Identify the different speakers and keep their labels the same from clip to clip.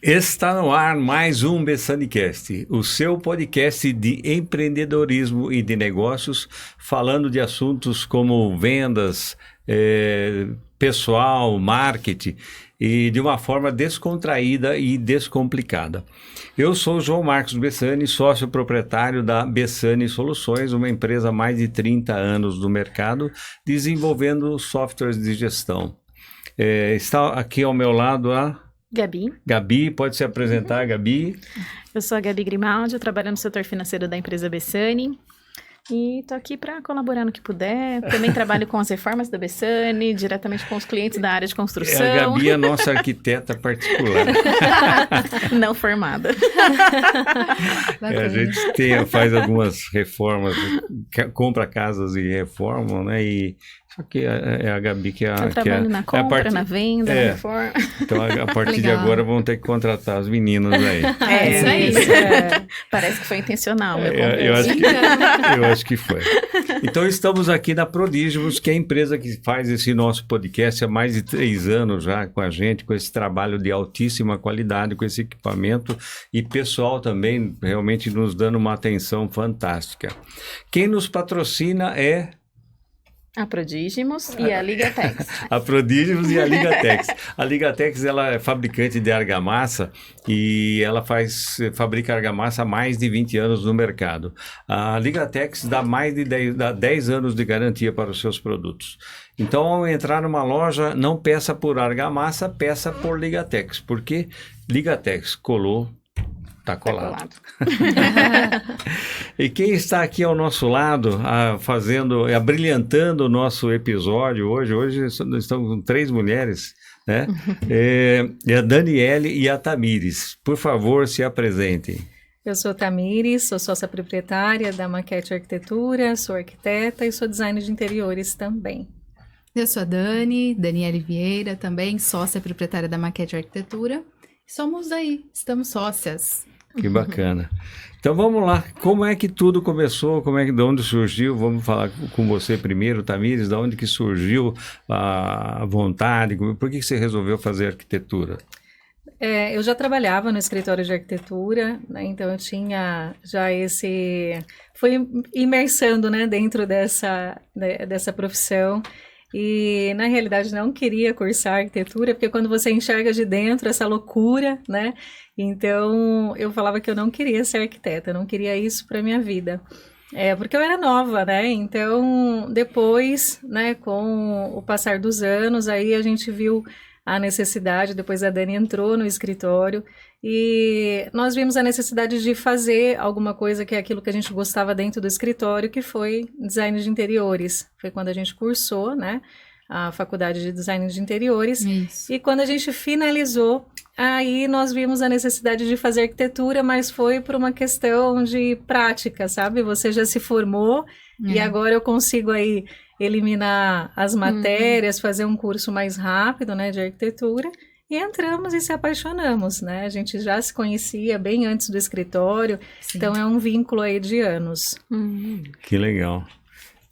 Speaker 1: Está no ar mais um BessaniCast, o seu podcast de empreendedorismo e de negócios, falando de assuntos como vendas, pessoal, marketing, e de uma forma descontraída e descomplicada. Eu sou o João Marcos Bessani, sócio proprietário da Bessani Soluções, uma empresa há mais de 30 anos no mercado, desenvolvendo softwares de gestão. Está aqui ao meu lado a... Gabi, pode se apresentar, Gabi?
Speaker 2: Eu sou a Gabi Grimaldi, eu trabalho no setor financeiro da empresa Bessani e tô aqui para colaborar no que puder. Também trabalho com as reformas da Bessani, diretamente com os clientes da área de construção.
Speaker 1: A Gabi é a nossa arquiteta particular.
Speaker 2: Não formada.
Speaker 1: A gente faz algumas reformas, compra casas e reforma, né? Só que é a Gabi que é a...
Speaker 2: Eu trabalho na compra, na venda, na reforma.
Speaker 1: Então, a partir de agora, vão ter que contratar as meninas aí.
Speaker 2: Isso aí. Parece que foi intencional, meu
Speaker 1: eu acho que foi. Então, estamos aqui na Prodígimos, que é a empresa que faz esse nosso podcast há mais de 3 anos já com a gente, com esse trabalho de altíssima qualidade, com esse equipamento e pessoal também realmente nos dando uma atenção fantástica. Quem nos patrocina é...
Speaker 2: A Prodígimos e a Ligatex.
Speaker 1: A Prodígimos e a Ligatex. A Ligatex, ela é fabricante de argamassa e ela fabrica argamassa há mais de 20 anos no mercado. A Ligatex dá 10 anos de garantia para os seus produtos. Então, ao entrar numa loja, não peça por argamassa, peça por Ligatex. Porque Ligatex colou, tá colado. E quem está aqui ao nosso lado, abrilhantando o nosso episódio hoje nós estamos com 3 mulheres, né? É a Daniele e a Tamires. Por favor, se apresentem.
Speaker 3: Eu sou Tamires, sou sócia proprietária da Maquete Arquitetura, sou arquiteta e sou designer de interiores também.
Speaker 4: Eu sou a Daniele Vieira, também sócia proprietária da Maquete Arquitetura. Estamos sócias.
Speaker 1: Que bacana. Então vamos lá, como é que tudo começou, de onde surgiu? Vamos falar com você primeiro, Tamires, de onde que surgiu a vontade, por que você resolveu fazer arquitetura?
Speaker 3: Eu já trabalhava no escritório de arquitetura, né, então eu tinha já fui imersando, né, dentro dessa profissão. E, na realidade, não queria cursar arquitetura, porque quando você enxerga de dentro essa loucura, né? Então, eu falava que eu não queria ser arquiteta, eu não queria isso para minha vida. Porque eu era nova, né? Então, depois, né, com o passar dos anos, aí a gente viu a necessidade, depois a Dani entrou no escritório e nós vimos a necessidade de fazer alguma coisa que é aquilo que a gente gostava dentro do escritório, que foi design de interiores. Foi quando a gente cursou, né, a faculdade de design de interiores. Isso. E quando a gente finalizou, aí nós vimos a necessidade de fazer arquitetura, mas foi por uma questão de prática, sabe? Você já se formou e agora eu consigo aí eliminar as matérias, fazer um curso mais rápido, né, de arquitetura, e entramos e se apaixonamos, né, a gente já se conhecia bem antes do escritório. Sim. Então é um vínculo aí de anos.
Speaker 1: Que legal.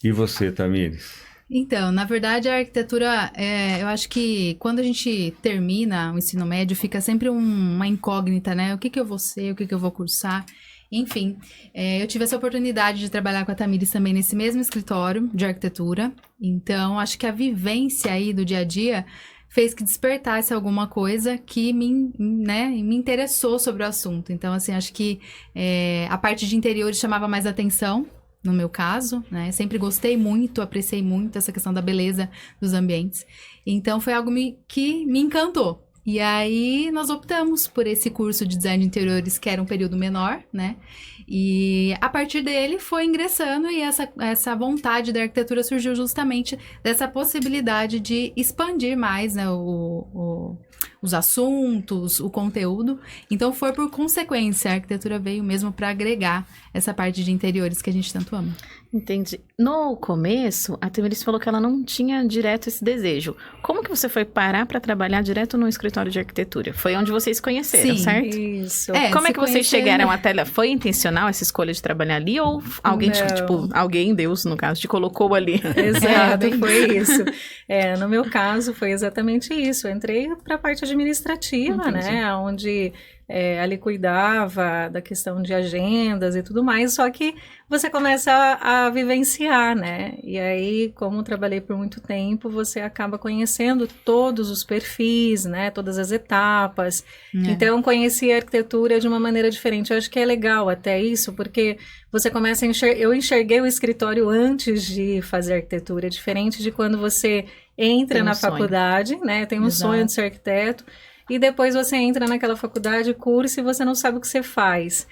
Speaker 1: E você, Tamires?
Speaker 4: Então, na verdade, a arquitetura, eu acho que quando a gente termina o ensino médio, fica sempre uma incógnita, né, o que eu vou ser, o que eu vou cursar. Enfim, eu tive essa oportunidade de trabalhar com a Tamires também nesse mesmo escritório de arquitetura. Então, acho que a vivência aí do dia a dia fez que despertasse alguma coisa que me interessou sobre o assunto. Então, assim, acho que a parte de interiores chamava mais atenção, no meu caso, né? Sempre gostei muito, apreciei muito essa questão da beleza dos ambientes. Então, foi algo que me encantou. E aí, nós optamos por esse curso de design de interiores, que era um período menor, né? E a partir dele foi ingressando e essa vontade da arquitetura surgiu justamente dessa possibilidade de expandir mais, né, os assuntos, o conteúdo. Então, foi por consequência, a arquitetura veio mesmo para agregar essa parte de interiores que a gente tanto ama.
Speaker 2: Entendi. No começo, a Tamiris falou que ela não tinha direto esse desejo. Como que você foi parar para trabalhar direto no escritório de arquitetura? Foi onde vocês se conheceram,
Speaker 4: Sim.
Speaker 2: certo?
Speaker 3: Isso.
Speaker 2: Como é
Speaker 4: se
Speaker 2: que vocês
Speaker 4: conheceram-
Speaker 2: chegaram até lá? Foi intencional essa escolha de trabalhar ali? Ou alguém,
Speaker 3: Não.
Speaker 2: tipo, alguém, Deus, no caso, te colocou ali?
Speaker 3: Exato,
Speaker 4: bem
Speaker 3: foi isso. No meu caso, foi exatamente isso. Eu entrei para a parte administrativa,
Speaker 2: Entendi.
Speaker 3: né? Onde ali cuidava da questão de agendas e tudo mais, só que você começa a vivenciar, né? E aí, como trabalhei por muito tempo, você acaba conhecendo todos os perfis, né? Todas as etapas.
Speaker 4: É.
Speaker 3: Então, conheci a arquitetura de uma maneira diferente. Eu acho que é legal até isso, porque você começa a enxergar... Eu enxerguei o escritório antes de fazer arquitetura, diferente de quando você entra
Speaker 2: Tem um
Speaker 3: na
Speaker 2: sonho.
Speaker 3: faculdade, né? Tem um
Speaker 4: Exato.
Speaker 3: sonho de ser arquiteto, e depois você entra naquela faculdade, cursa, e você não sabe o que você faz.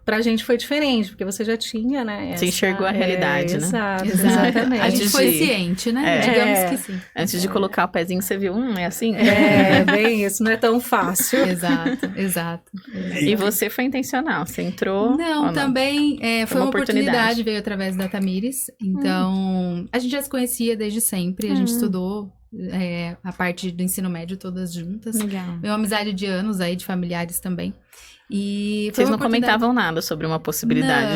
Speaker 3: Pra gente foi diferente, porque você já tinha, né?
Speaker 2: Você enxergou a realidade, né?
Speaker 3: Exato,
Speaker 4: Exato.
Speaker 3: exatamente.
Speaker 4: A gente
Speaker 2: Antes
Speaker 4: foi
Speaker 2: de-
Speaker 4: ciente, né?
Speaker 2: É.
Speaker 4: Digamos que sim.
Speaker 2: Antes de colocar o pezinho, você viu, é assim?
Speaker 3: Bem isso, não é tão fácil.
Speaker 4: Exato, exato.
Speaker 2: E você foi intencional, você entrou... ou
Speaker 4: Não, também foi
Speaker 2: uma
Speaker 4: uma
Speaker 2: oportunidade.
Speaker 4: oportunidade, veio através da Tamires. Então, a gente já se conhecia desde sempre, a gente estudou a parte do ensino médio todas juntas.
Speaker 2: Legal.
Speaker 4: Foi uma amizade de anos aí, de familiares também. E foi
Speaker 2: Vocês
Speaker 4: uma
Speaker 2: não
Speaker 4: oportunidade-
Speaker 2: comentavam nada sobre uma possibilidade?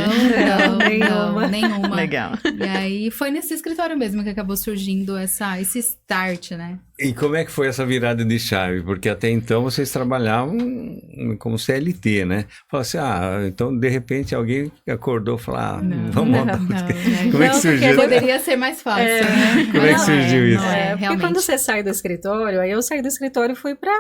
Speaker 4: Não, nenhuma.
Speaker 2: Legal.
Speaker 4: E aí foi nesse escritório mesmo que acabou surgindo esse start, né?
Speaker 1: E como é que foi essa virada de chave? Porque até então vocês trabalhavam como CLT, né? Falaram assim, então de repente alguém acordou e falou, vamos montar.
Speaker 4: Não,
Speaker 1: Como é que
Speaker 3: Não, porque
Speaker 1: surgiu?
Speaker 4: Poderia ser mais fácil, né?
Speaker 1: Como é que
Speaker 3: Não,
Speaker 1: surgiu isso?
Speaker 4: não
Speaker 3: Porque
Speaker 4: realmente.
Speaker 3: quando você sai do escritório, aí eu saí do escritório e fui para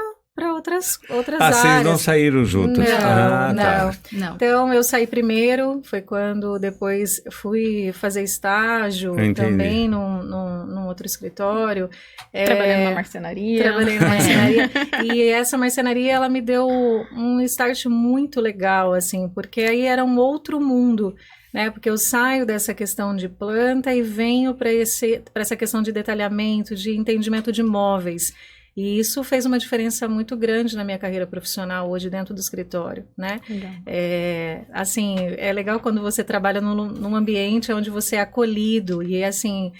Speaker 3: outras
Speaker 1: Ah, vocês
Speaker 3: áreas.
Speaker 1: não saíram juntas?
Speaker 3: Não,
Speaker 1: Tá.
Speaker 3: não.
Speaker 4: Não.
Speaker 3: Então, eu saí primeiro, foi quando depois fui fazer estágio
Speaker 1: Entendi.
Speaker 3: também num outro escritório.
Speaker 2: Trabalhando na marcenaria.
Speaker 3: Trabalhei na marcenaria. E essa marcenaria, ela me deu um start muito legal, assim, porque aí era um outro mundo, né? Porque eu saio dessa questão de planta e venho para essa questão de detalhamento, de entendimento de móveis. E isso fez uma diferença muito grande na minha carreira profissional hoje dentro do escritório, né?
Speaker 2: Legal.
Speaker 3: Assim, é legal quando você trabalha num ambiente onde você é acolhido e, assim,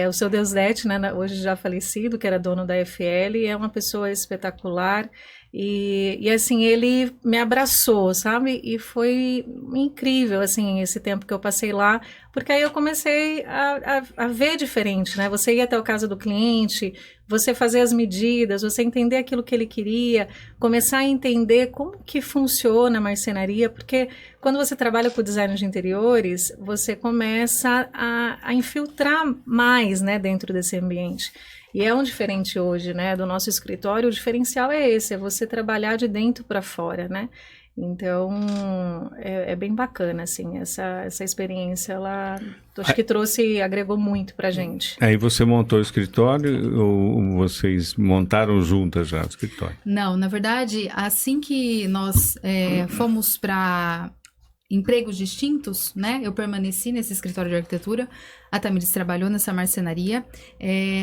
Speaker 3: o seu Deusdete, né, hoje já falecido, que era dono da FL, é uma pessoa espetacular e assim, ele me abraçou, sabe? E foi incrível, assim, esse tempo que eu passei lá, porque aí eu comecei a ver diferente, né? Você ir até o casa do cliente, você fazer as medidas, você entender aquilo que ele queria, começar a entender como que funciona a marcenaria, porque quando você trabalha com design de interiores, você começa a infiltrar mais, né, dentro desse ambiente. E é um diferente hoje, né, do nosso escritório, o diferencial é esse, é você trabalhar de dentro para fora, né? Então, é bem bacana, assim, essa experiência, ela, acho que agregou muito pra gente.
Speaker 1: Aí você montou o escritório ou vocês montaram juntas já o escritório?
Speaker 4: Não, na verdade, assim que nós fomos para empregos distintos, né? Eu permaneci nesse escritório de arquitetura, a Tamires trabalhou nessa marcenaria.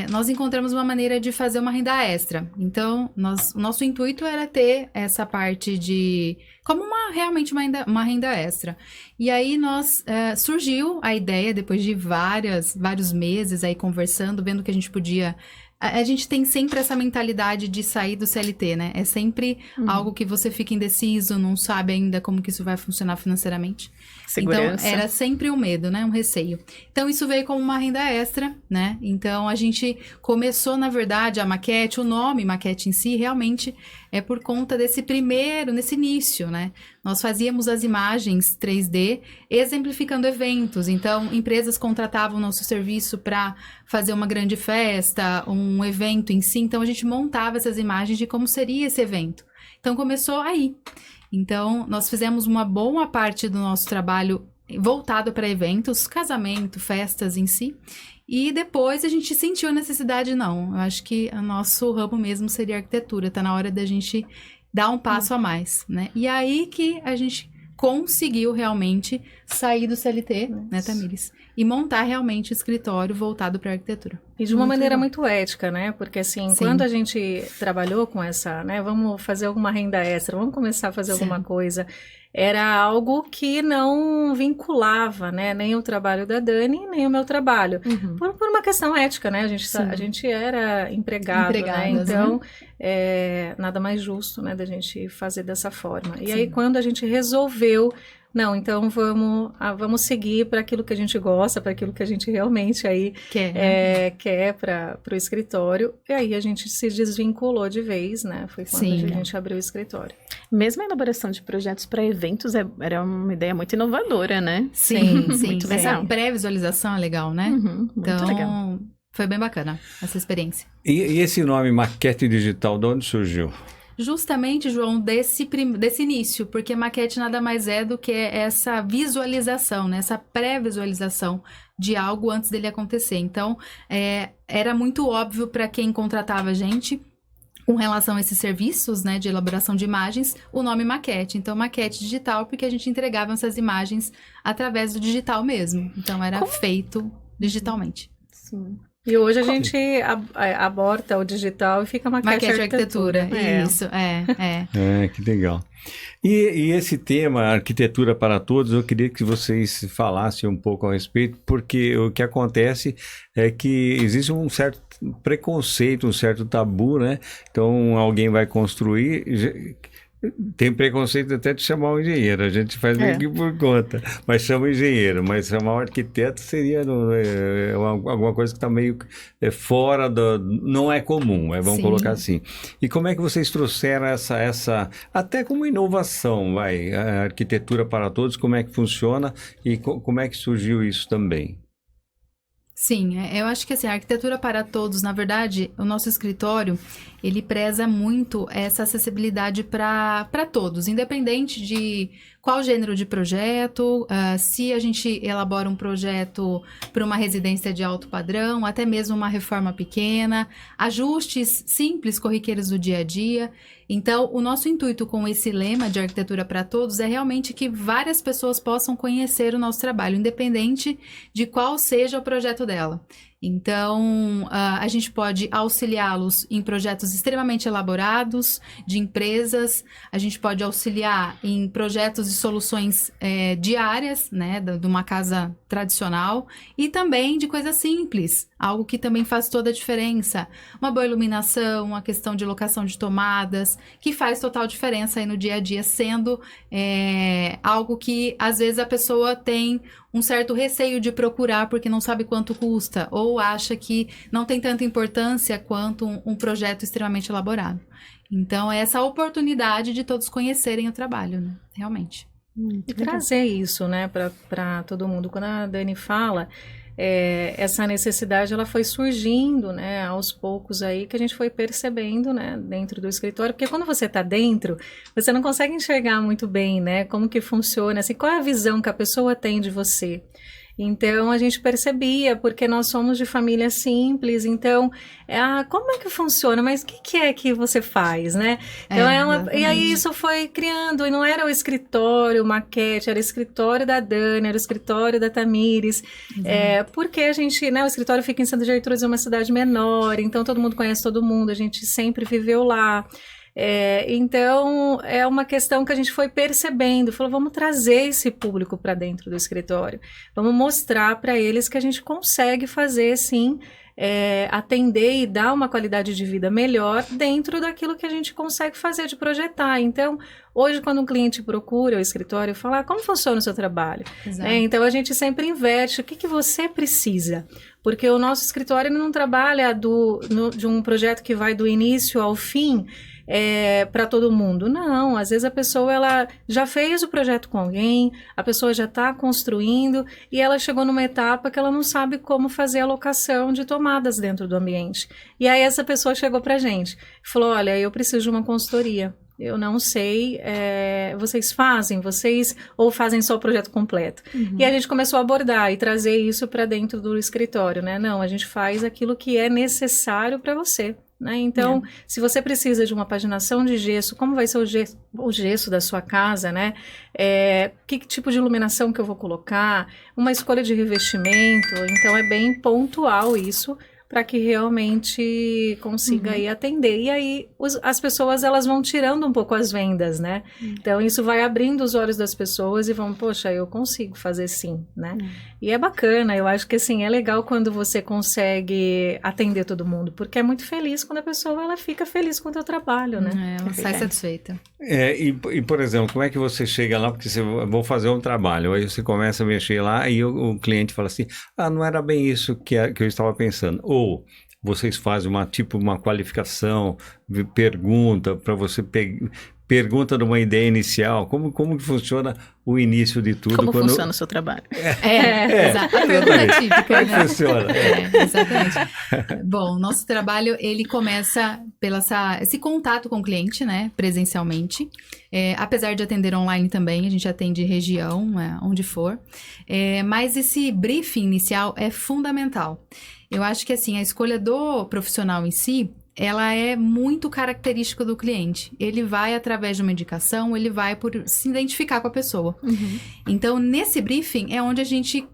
Speaker 4: Nós encontramos uma maneira de fazer uma renda extra. Então, o nosso intuito era ter essa parte de... como realmente uma renda extra. E aí, surgiu a ideia, depois de vários meses aí conversando, vendo que a gente podia... A gente tem sempre essa mentalidade de sair do CLT, né? É sempre algo que você fica indeciso, não sabe ainda como que isso vai funcionar financeiramente.
Speaker 2: Segurança.
Speaker 4: Então, era sempre um medo, né? Um receio. Então, isso veio como uma renda extra, né? Então, a gente começou, na verdade, a maquete, o nome maquete em si, realmente é por conta nesse início, né? Nós fazíamos as imagens 3D exemplificando eventos. Então, empresas contratavam nosso serviço para fazer uma grande festa, um evento em si. Então, a gente montava essas imagens de como seria esse evento. Então, começou aí. Então, nós fizemos uma boa parte do nosso trabalho voltado para eventos, casamento, festas em si. E depois a gente sentiu a necessidade, não. Eu acho que o nosso ramo mesmo seria arquitetura. Tá na hora da gente dar um passo a mais, né? E aí que a gente conseguiu realmente sair do CLT, né, Tamires? E montar realmente o escritório voltado para arquitetura.
Speaker 3: E de uma
Speaker 2: Muito
Speaker 3: maneira
Speaker 2: legal.
Speaker 3: muito ética, né? Porque assim,
Speaker 4: Sim.
Speaker 3: quando a gente trabalhou com essa, né? Vamos fazer alguma renda extra, vamos começar a fazer
Speaker 4: Sim.
Speaker 3: alguma coisa. Era algo que não vinculava, né? Nem o trabalho da Dani, nem o meu trabalho.
Speaker 2: Uhum.
Speaker 3: Por uma questão ética, né?
Speaker 2: Sim.
Speaker 3: A gente era empregado, né?
Speaker 4: Empregadas,
Speaker 3: Então, nada mais justo, né? Da gente fazer dessa forma. E
Speaker 4: Sim.
Speaker 3: aí, quando a gente resolveu, não, então vamos seguir para aquilo que a gente gosta, para aquilo que a gente realmente aí quer para o escritório. E aí a gente se desvinculou de vez, né? Foi quando
Speaker 4: Sim.
Speaker 3: a gente abriu o escritório.
Speaker 2: Mesmo a elaboração de projetos para eventos era uma ideia muito inovadora, né?
Speaker 4: Sim, sim.
Speaker 2: Muito
Speaker 4: Essa
Speaker 2: legal.
Speaker 4: pré-visualização é legal, né?
Speaker 2: Uhum, muito
Speaker 4: Então,
Speaker 2: legal.
Speaker 4: foi bem bacana essa experiência.
Speaker 1: E esse nome Maquete Digital, de onde surgiu?
Speaker 4: Justamente, João, desse início, porque maquete nada mais é do que essa visualização, né? Essa pré-visualização de algo antes dele acontecer. Então, era muito óbvio para quem contratava a gente, com relação a esses serviços, né, de elaboração de imagens, o nome maquete. Então, maquete digital, porque a gente entregava essas imagens através do digital mesmo. Então, era feito digitalmente.
Speaker 2: Sim.
Speaker 3: E hoje a gente aborta o digital e fica maquete arquitetura.
Speaker 4: Isso, é.
Speaker 1: Que legal. E esse tema, Arquitetura para Todos, eu queria que vocês falassem um pouco a respeito, porque o que acontece é que existe um certo preconceito, um certo tabu, né? Então, alguém vai construir... Tem preconceito até de chamar o engenheiro, a gente faz meio que por conta, mas chama o engenheiro, mas chamar o arquiteto seria alguma coisa que está meio fora não é comum, vamos
Speaker 4: Sim.
Speaker 1: colocar assim. E como é que vocês trouxeram essa até como inovação, a arquitetura para todos, como é que funciona e como é que surgiu isso também?
Speaker 4: Sim, eu acho que assim, a arquitetura para todos, na verdade, o nosso escritório, ele preza muito essa acessibilidade para todos, independente de qual gênero de projeto, se a gente elabora um projeto para uma residência de alto padrão, até mesmo uma reforma pequena, ajustes simples, corriqueiros do dia a dia. Então, o nosso intuito com esse lema de arquitetura para todos é realmente que várias pessoas possam conhecer o nosso trabalho, independente de qual seja o projeto dela. Então, a gente pode auxiliá-los em projetos extremamente elaborados, de empresas, a gente pode auxiliar em projetos e soluções diárias, né, de uma casa tradicional, e também de coisas simples, algo que também faz toda a diferença. Uma boa iluminação, a questão de locação de tomadas, que faz total diferença aí no dia a dia, sendo algo que às vezes a pessoa tem um certo receio de procurar porque não sabe quanto custa, ou acha que não tem tanta importância quanto um projeto extremamente elaborado. Então, é essa oportunidade de todos conhecerem o trabalho, né? Realmente.
Speaker 3: E trazer isso, né, para todo mundo. Quando a Dani fala, essa necessidade ela foi surgindo, né, aos poucos aí, que a gente foi percebendo, né, dentro do escritório, porque quando você está dentro, você não consegue enxergar muito bem, né, como que funciona, assim, qual é a visão que a pessoa tem de você. Então, a gente percebia, porque nós somos de família simples, então, como é que funciona? Mas o que é que você faz, né? Então, e aí isso foi criando, e não era o escritório, o maquete, era o escritório da Dani, era o escritório da Tamires, porque a gente, né, o escritório fica em Santa Gertrudes, é uma cidade menor, então todo mundo conhece todo mundo, a gente sempre viveu lá. Então, é uma questão que a gente foi percebendo, falou, vamos trazer esse público para dentro do escritório, vamos mostrar para eles que a gente consegue fazer, sim, atender e dar uma qualidade de vida melhor dentro daquilo que a gente consegue fazer, de projetar. Então, hoje, quando um cliente procura o escritório, fala, como funciona o seu trabalho? Então, a gente sempre inverte, o que você precisa? Porque o nosso escritório não trabalha de um projeto que vai do início ao fim, para todo mundo. Não, às vezes a pessoa ela já fez o projeto com alguém, a pessoa já está construindo e ela chegou numa etapa que ela não sabe como fazer a locação de tomadas dentro do ambiente. E aí essa pessoa chegou para a gente e falou, olha, eu preciso de uma consultoria. Eu não sei, vocês ou fazem só o projeto completo? Uhum. E a gente começou a abordar e trazer isso para dentro do escritório, né? Não, a gente faz aquilo que é necessário para você. Né? Então, se você precisa de uma paginação de gesso, como vai ser o gesso da sua casa, né? Que tipo de iluminação que eu vou colocar, uma escolha de revestimento, então é bem pontual isso, para que realmente consiga aí atender. E aí as pessoas elas vão tirando um pouco as vendas, né? Então isso vai abrindo os olhos das pessoas e vão, poxa, eu consigo fazer sim, né? E é bacana, eu acho que assim, é legal quando você consegue atender todo mundo, porque é muito feliz quando a pessoa ela fica feliz com o teu trabalho, né?
Speaker 4: Ela sai satisfeita.
Speaker 1: E, por exemplo, como é que você chega lá, porque você vou fazer um trabalho, aí você começa a mexer lá e o cliente fala assim, não era bem isso que eu estava pensando. Ou vocês fazem uma qualificação, pergunta para você pergunta de uma ideia inicial, como que funciona o início de tudo?
Speaker 2: Como funciona o seu trabalho?
Speaker 4: Exato. A pergunta típica,
Speaker 1: como é que
Speaker 4: né?
Speaker 1: funciona?
Speaker 4: Exatamente. Bom, nosso trabalho, ele começa esse contato com o cliente, né, presencialmente. Apesar de atender online também, a gente atende região, onde for. Mas esse briefing inicial é fundamental. Eu acho que, assim, a escolha do profissional em si, ela é muito característica do cliente. Ele vai através de uma indicação, ele vai por se identificar com a pessoa. Então, nesse briefing é onde a gente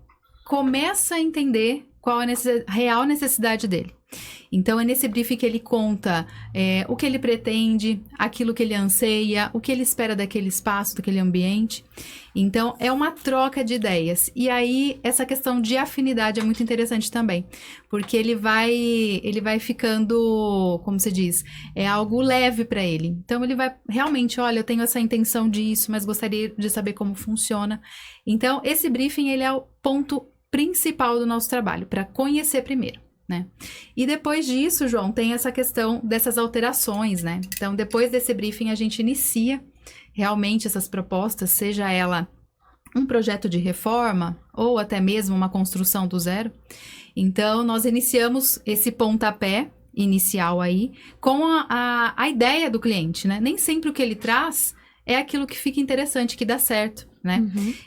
Speaker 4: começa a entender qual é a real necessidade dele. Então, é nesse briefing que ele conta o que ele pretende, aquilo que ele anseia, o que ele espera daquele espaço, daquele ambiente. Então, é uma troca de ideias. E aí, essa questão de afinidade é muito interessante também. Porque ele vai ficando, como se diz, é algo leve para ele. Então, ele vai realmente, olha, eu tenho essa intenção disso, mas gostaria de saber como funciona. Então, esse briefing, ele é o ponto principal do nosso trabalho, para conhecer primeiro. Né? E depois disso, João, tem essa questão dessas alterações, né? Então, depois desse briefing, a gente inicia realmente essas propostas, seja ela um projeto de reforma ou até mesmo uma construção do zero. Então, nós iniciamos esse pontapé inicial aí com a ideia do cliente, né? Nem sempre o que ele traz é aquilo que fica interessante, que dá certo, né?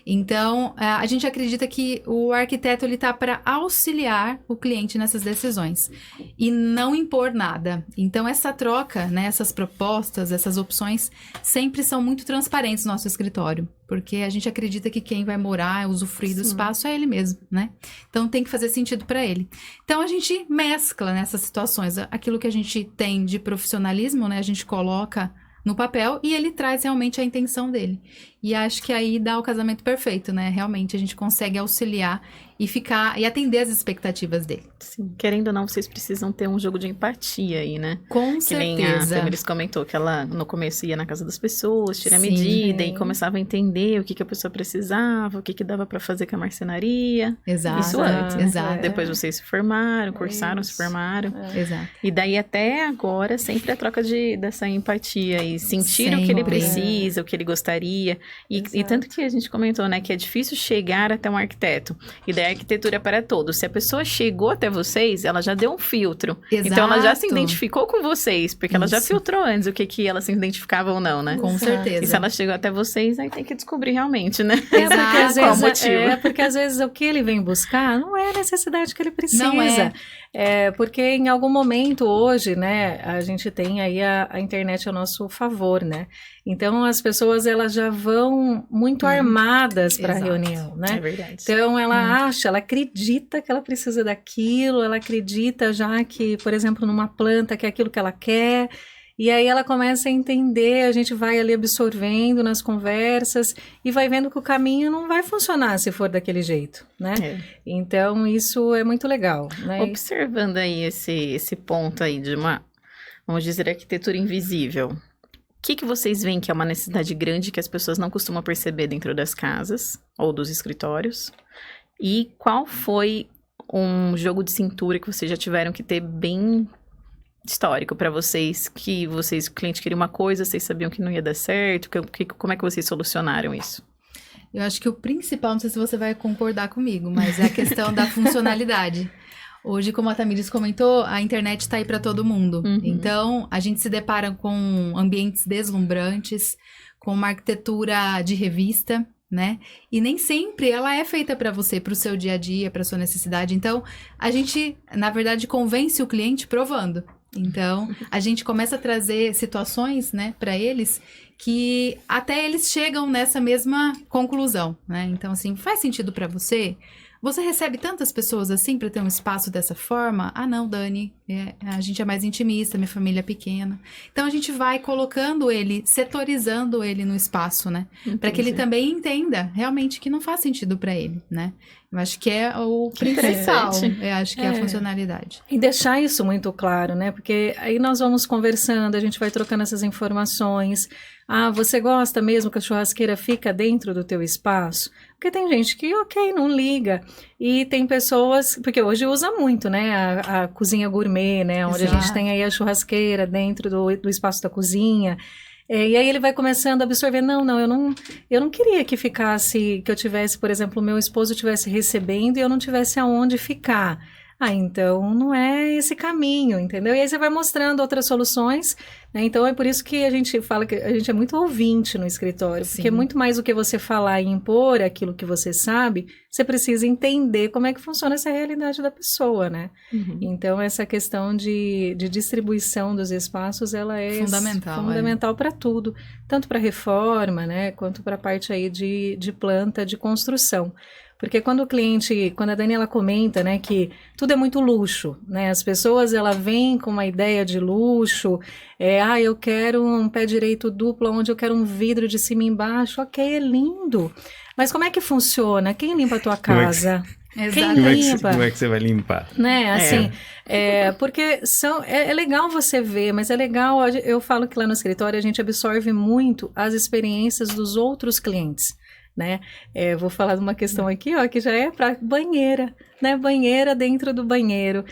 Speaker 4: Então, a gente acredita que o arquiteto, ele tá para auxiliar o cliente nessas decisões e não impor nada. Então, essa troca, né, essas propostas, essas opções, sempre são muito transparentes no nosso escritório, porque a gente acredita que quem vai morar, usufruir do espaço é ele mesmo, né? Então, tem que fazer sentido para ele. Então, a gente mescla nessas situações aquilo que a gente tem de profissionalismo, né? A gente coloca no papel e ele traz realmente a intenção dele. E acho que aí dá o casamento perfeito, né? Realmente a gente consegue auxiliar e atender as expectativas dele.
Speaker 2: Sim. Querendo ou não, vocês precisam ter um jogo de empatia aí, né?
Speaker 4: Com
Speaker 2: Que nem a
Speaker 4: certeza.
Speaker 2: Tamiris comentou que ela no começo ia na casa das pessoas, tira a
Speaker 4: Sim.
Speaker 2: medida e começava a entender o que a pessoa precisava, o que dava pra fazer com a marcenaria.
Speaker 4: Exato.
Speaker 2: Isso antes, né?
Speaker 4: Exato.
Speaker 2: Depois vocês se formaram, cursaram, se formaram.
Speaker 4: Exato.
Speaker 2: E daí até agora, sempre a troca dessa empatia e sentir o que ele
Speaker 4: Sempre.
Speaker 2: precisa, o que ele gostaria. E tanto que a gente comentou, né, que é difícil chegar até um arquiteto. E daí a arquitetura é para todos. Se a pessoa chegou até vocês, ela já deu um filtro.
Speaker 4: Exato.
Speaker 2: Então ela já se identificou com vocês, porque ela já
Speaker 4: Isso.
Speaker 2: filtrou antes o que ela se identificava ou não, né?
Speaker 4: Com
Speaker 3: Exato.
Speaker 4: certeza.
Speaker 2: E se ela chegou até vocês, aí tem que descobrir realmente, né?
Speaker 3: Porque às vezes o que ele vem buscar não é a necessidade que ele precisa.
Speaker 4: Não é.
Speaker 3: Porque em algum momento hoje, né, a gente tem aí a internet ao nosso favor, né? Então as pessoas elas já vão muito armadas para a
Speaker 4: Exato.
Speaker 3: reunião, né?
Speaker 2: É verdade.
Speaker 3: Então ela ela acredita que ela precisa daquilo, ela acredita já que, por exemplo, numa planta que é aquilo que ela quer. E aí ela começa a entender, a gente vai ali absorvendo nas conversas e vai vendo que o caminho não vai funcionar se for daquele jeito, né? Então isso é muito legal, né?
Speaker 2: Observando aí esse ponto aí de uma, vamos dizer, arquitetura invisível. O que vocês veem que é uma necessidade grande que as pessoas não costumam perceber dentro das casas ou dos escritórios? E qual foi um jogo de cintura que vocês já tiveram que ter bem histórico para vocês, o cliente queria uma coisa, vocês sabiam que não ia dar certo, como é que vocês solucionaram isso?
Speaker 4: Eu acho que o principal, não sei se você vai concordar comigo, mas é a questão da funcionalidade. Hoje, como a Tamiris comentou, a internet está aí para todo mundo. Então, a gente se depara com ambientes deslumbrantes, com uma arquitetura de revista, né? E nem sempre ela é feita para você, para o seu dia a dia, para sua necessidade. Então, a gente, na verdade, convence o cliente provando. Então, a gente começa a trazer situações, né, para eles que até eles chegam nessa mesma conclusão, né? Então, assim, faz sentido para você? Você recebe tantas pessoas assim para ter um espaço dessa forma? Ah, não, Dani, a gente é mais intimista, minha família é pequena. Então a gente vai colocando ele, setorizando ele no espaço, né? Para que ele também entenda realmente que não faz sentido para ele, né? Eu acho que é o principal. Eu acho que é a funcionalidade.
Speaker 3: E deixar isso muito claro, né? Porque aí nós vamos conversando, a gente vai trocando essas informações. Ah, você gosta mesmo que a churrasqueira fica dentro do teu espaço? Porque tem gente que, ok, não liga. E tem pessoas, porque hoje usa muito, né? A cozinha gourmet, né? Onde a gente tem aí a churrasqueira dentro do espaço da cozinha. E aí ele vai começando a absorver, eu não queria que ficasse, que eu tivesse, por exemplo, o meu esposo estivesse recebendo e eu não tivesse aonde ficar. Ah, então não é esse caminho, entendeu? E aí você vai mostrando outras soluções, né? Então é por isso que a gente fala que a gente é muito ouvinte no escritório, porque muito mais do que você falar e impor aquilo que você sabe, você precisa entender como é que funciona essa realidade da pessoa, né? Então essa questão de distribuição dos espaços, ela é fundamental para tudo, tanto para reforma, né, quanto para a parte aí de planta, de construção. Porque quando a Daniela comenta, né, que tudo é muito luxo, né, as pessoas, ela vem com uma ideia de luxo, eu quero um pé direito duplo, onde eu quero um vidro de cima e embaixo, ok, é lindo, mas como é que funciona? Quem limpa a tua casa? Quem limpa?
Speaker 1: Como é que você vai limpar?
Speaker 3: Né, assim, porque é legal você ver, mas é legal, eu falo que lá no escritório a gente absorve muito as experiências dos outros clientes. Né? Vou falar de uma questão aqui, ó, que já é para banheira, né? Banheira dentro do banheiro.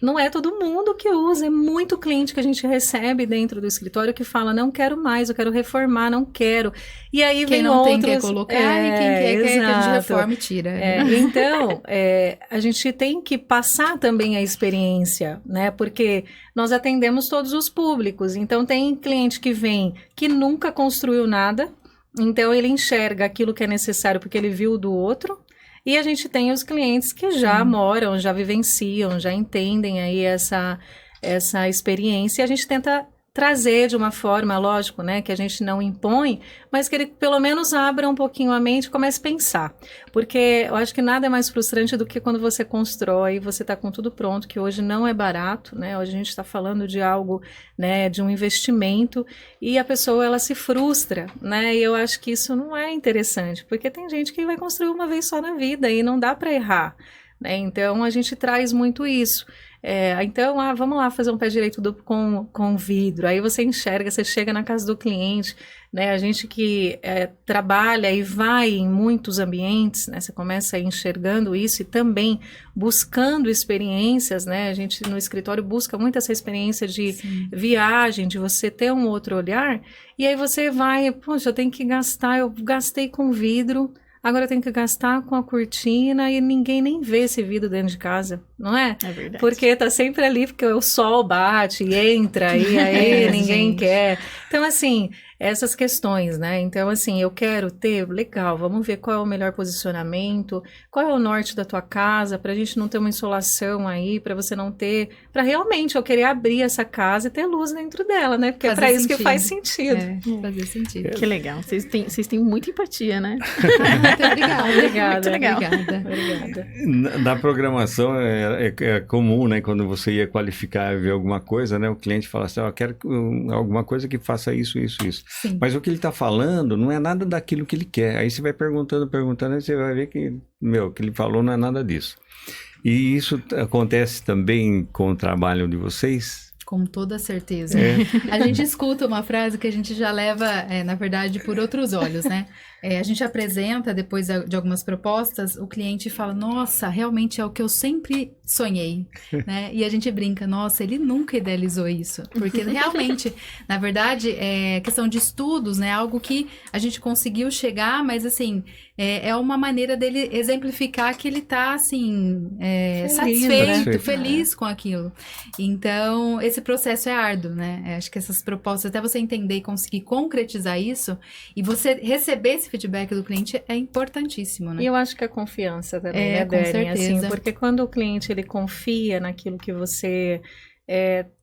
Speaker 3: Não é todo mundo que usa, é muito cliente que a gente recebe dentro do escritório que fala, não quero mais, eu quero reformar, não quero. E aí
Speaker 4: quem
Speaker 3: vem
Speaker 4: não
Speaker 3: outros...
Speaker 4: tem quer colocar e quem quer que a gente reforme e tira.
Speaker 3: Então, a gente tem que passar também a experiência, né? Porque nós atendemos todos os públicos, então tem cliente que vem que nunca construiu nada. Então, ele enxerga aquilo que é necessário porque ele viu do outro. E a gente tem os clientes que já moram, já vivenciam, já entendem aí essa experiência. E a gente tenta trazer de uma forma, lógico, né, que a gente não impõe, mas que ele pelo menos abra um pouquinho a mente e comece a pensar. Porque eu acho que nada é mais frustrante do que quando você constrói, você está com tudo pronto, que hoje não é barato, né? Hoje a gente está falando de algo, né, de um investimento, e a pessoa, ela se frustra, né? E eu acho que isso não é interessante, porque tem gente que vai construir uma vez só na vida e não dá para errar, né? Então a gente traz muito isso. Então, vamos lá fazer um pé direito duplo com vidro. Aí você enxerga, você chega na casa do cliente, né? A gente que trabalha e vai em muitos ambientes, né? Você começa enxergando isso e também buscando experiências, né? A gente no escritório busca muito essa experiência de viagem, de você ter um outro olhar. E aí você vai, poxa, eu tenho que gastar, eu gastei com vidro, agora eu tenho que gastar com a cortina e ninguém nem vê esse vidro dentro de casa, não é?
Speaker 2: É verdade.
Speaker 3: Porque tá sempre ali, porque o sol bate e entra, e aí ninguém quer. Então, assim, essas questões, né? Então, assim, eu quero ter, legal, vamos ver qual é o melhor posicionamento, qual é o norte da tua casa, pra gente não ter uma insolação aí, pra você não ter, pra realmente eu querer abrir essa casa e ter luz dentro dela, né? Porque é pra isso que faz sentido.
Speaker 4: Fazer sentido.
Speaker 2: Que legal. Vocês têm muita empatia, né?
Speaker 4: Muito obrigada.
Speaker 3: Obrigada.
Speaker 2: Muito legal.
Speaker 3: Obrigada.
Speaker 1: Na programação é comum, né? Quando você ia qualificar e ver alguma coisa, né? O cliente fala assim, eu quero alguma coisa que faça isso.
Speaker 4: Sim.
Speaker 1: Mas o que ele está falando não é nada daquilo que ele quer. Aí você vai perguntando, aí você vai ver que, o que ele falou não é nada disso. E isso acontece também com o trabalho de vocês?
Speaker 4: Com toda certeza. A gente escuta uma frase que a gente já leva, na verdade, por outros olhos, né? A gente apresenta, depois de algumas propostas, o cliente fala, nossa, realmente é o que eu sempre sonhei, né? E a gente brinca, nossa, ele nunca idealizou isso. Porque realmente, na verdade, é questão de estudos, né? Algo que a gente conseguiu chegar, mas assim, é uma maneira dele exemplificar que ele tá, assim, satisfeito, feliz com aquilo. Então, esse processo é árduo, né? Acho que essas propostas, até você entender e conseguir concretizar isso, e você receber esse feedback do cliente é importantíssimo, né?
Speaker 3: E eu acho que a confiança também, né, Dani?
Speaker 4: Com certeza.
Speaker 3: Assim, porque quando o cliente, ele confia naquilo que você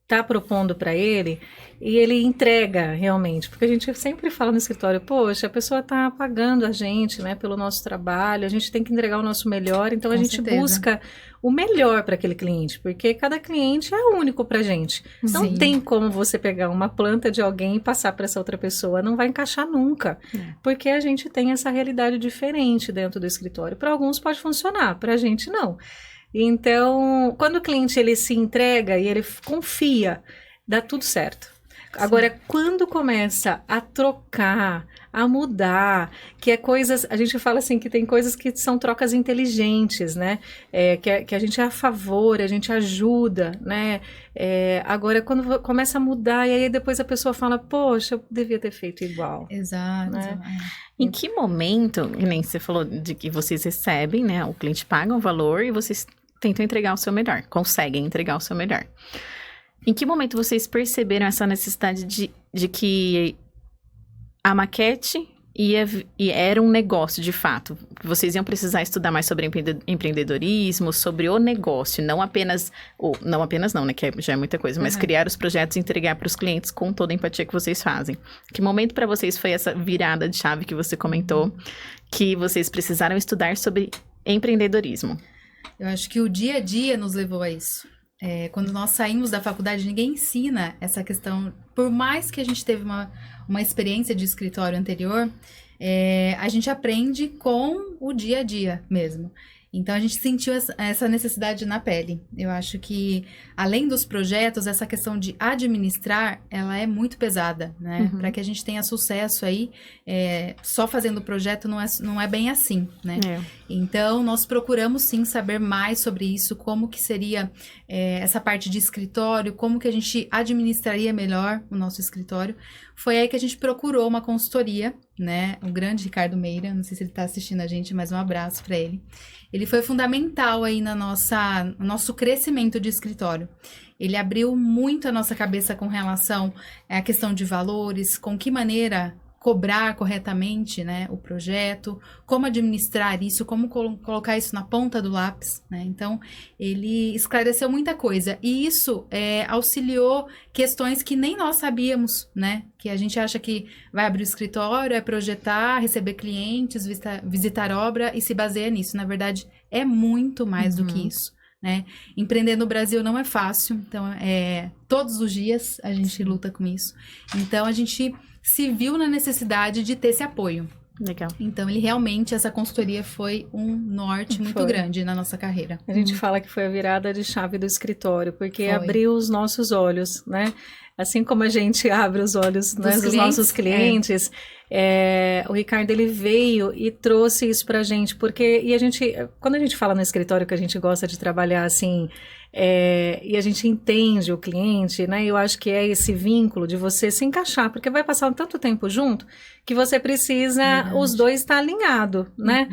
Speaker 3: está propondo para ele e ele entrega realmente, porque a gente sempre fala no escritório, poxa, a pessoa está pagando a gente, né, pelo nosso trabalho, a gente tem que entregar o nosso melhor, então a
Speaker 4: Com
Speaker 3: gente
Speaker 4: certeza.
Speaker 3: busca o melhor para aquele cliente, porque cada cliente é único para a gente. Não
Speaker 4: Sim.
Speaker 3: tem como você pegar uma planta de alguém e passar para essa outra pessoa, não vai encaixar nunca, porque a gente tem essa realidade diferente dentro do escritório. Para alguns pode funcionar, para a gente não. Então, quando o cliente ele se entrega e ele confia, dá tudo certo. Agora, quando começa a trocar, a mudar, que é coisas, a gente fala assim que tem coisas que são trocas inteligentes, né? Que a gente é a favor, a gente ajuda, né? Agora, quando começa a mudar, e aí depois a pessoa fala, poxa, eu devia ter feito igual.
Speaker 4: Exato.
Speaker 3: Né?
Speaker 2: Em que momento, que nem você falou de que vocês recebem, né? O cliente paga um valor e vocês tentam entregar o seu melhor, conseguem entregar o seu melhor. Em que momento vocês perceberam essa necessidade de que a maquete era um negócio, de fato? Vocês iam precisar estudar mais sobre empreendedorismo, sobre o negócio, não apenas não, né, que já é muita coisa, mas criar os projetos e entregar para os clientes com toda a empatia que vocês fazem. Que momento para vocês foi essa virada de chave que você comentou, que vocês precisaram estudar sobre empreendedorismo?
Speaker 4: Eu acho que o dia a dia nos levou a isso. Quando nós saímos da faculdade, ninguém ensina essa questão. Por mais que a gente teve uma experiência de escritório anterior, a gente aprende com o dia a dia mesmo. Então, a gente sentiu essa necessidade na pele. Eu acho que, além dos projetos, essa questão de administrar, ela é muito pesada, né? Para que a gente tenha sucesso aí, só fazendo o projeto não é bem assim, né? Então, nós procuramos, sim, saber mais sobre isso, como que seria essa parte de escritório, como que a gente administraria melhor o nosso escritório. Foi aí que a gente procurou uma consultoria, né? O grande Ricardo Meira, não sei se ele está assistindo a gente, mas um abraço para ele. Ele foi fundamental aí no nosso crescimento de escritório. Ele abriu muito a nossa cabeça com relação à questão de valores, com que maneira cobrar corretamente, né, o projeto, como administrar isso, como colocar isso na ponta do lápis, né? Então, ele esclareceu muita coisa. E isso auxiliou questões que nem nós sabíamos, né? Que a gente acha que vai abrir o escritório, é projetar, receber clientes, visitar obra e se baseia nisso. Na verdade, é muito mais do que isso, né? Empreender no Brasil não é fácil, então todos os dias a gente luta com isso. Então, a gente se viu na necessidade de ter esse apoio.
Speaker 2: Legal.
Speaker 4: Então, essa consultoria foi um norte muito grande na nossa carreira.
Speaker 3: A gente fala que foi a virada de chave do escritório, porque abriu os nossos olhos, né? Assim como a gente abre os olhos dos nossos clientes, o Ricardo, ele veio e trouxe isso pra gente, porque, quando a gente fala no escritório que a gente gosta de trabalhar assim, e a gente entende o cliente, né? Eu acho que é esse vínculo de você se encaixar, porque vai passar tanto tempo junto que você precisa, os dois estar alinhados, né?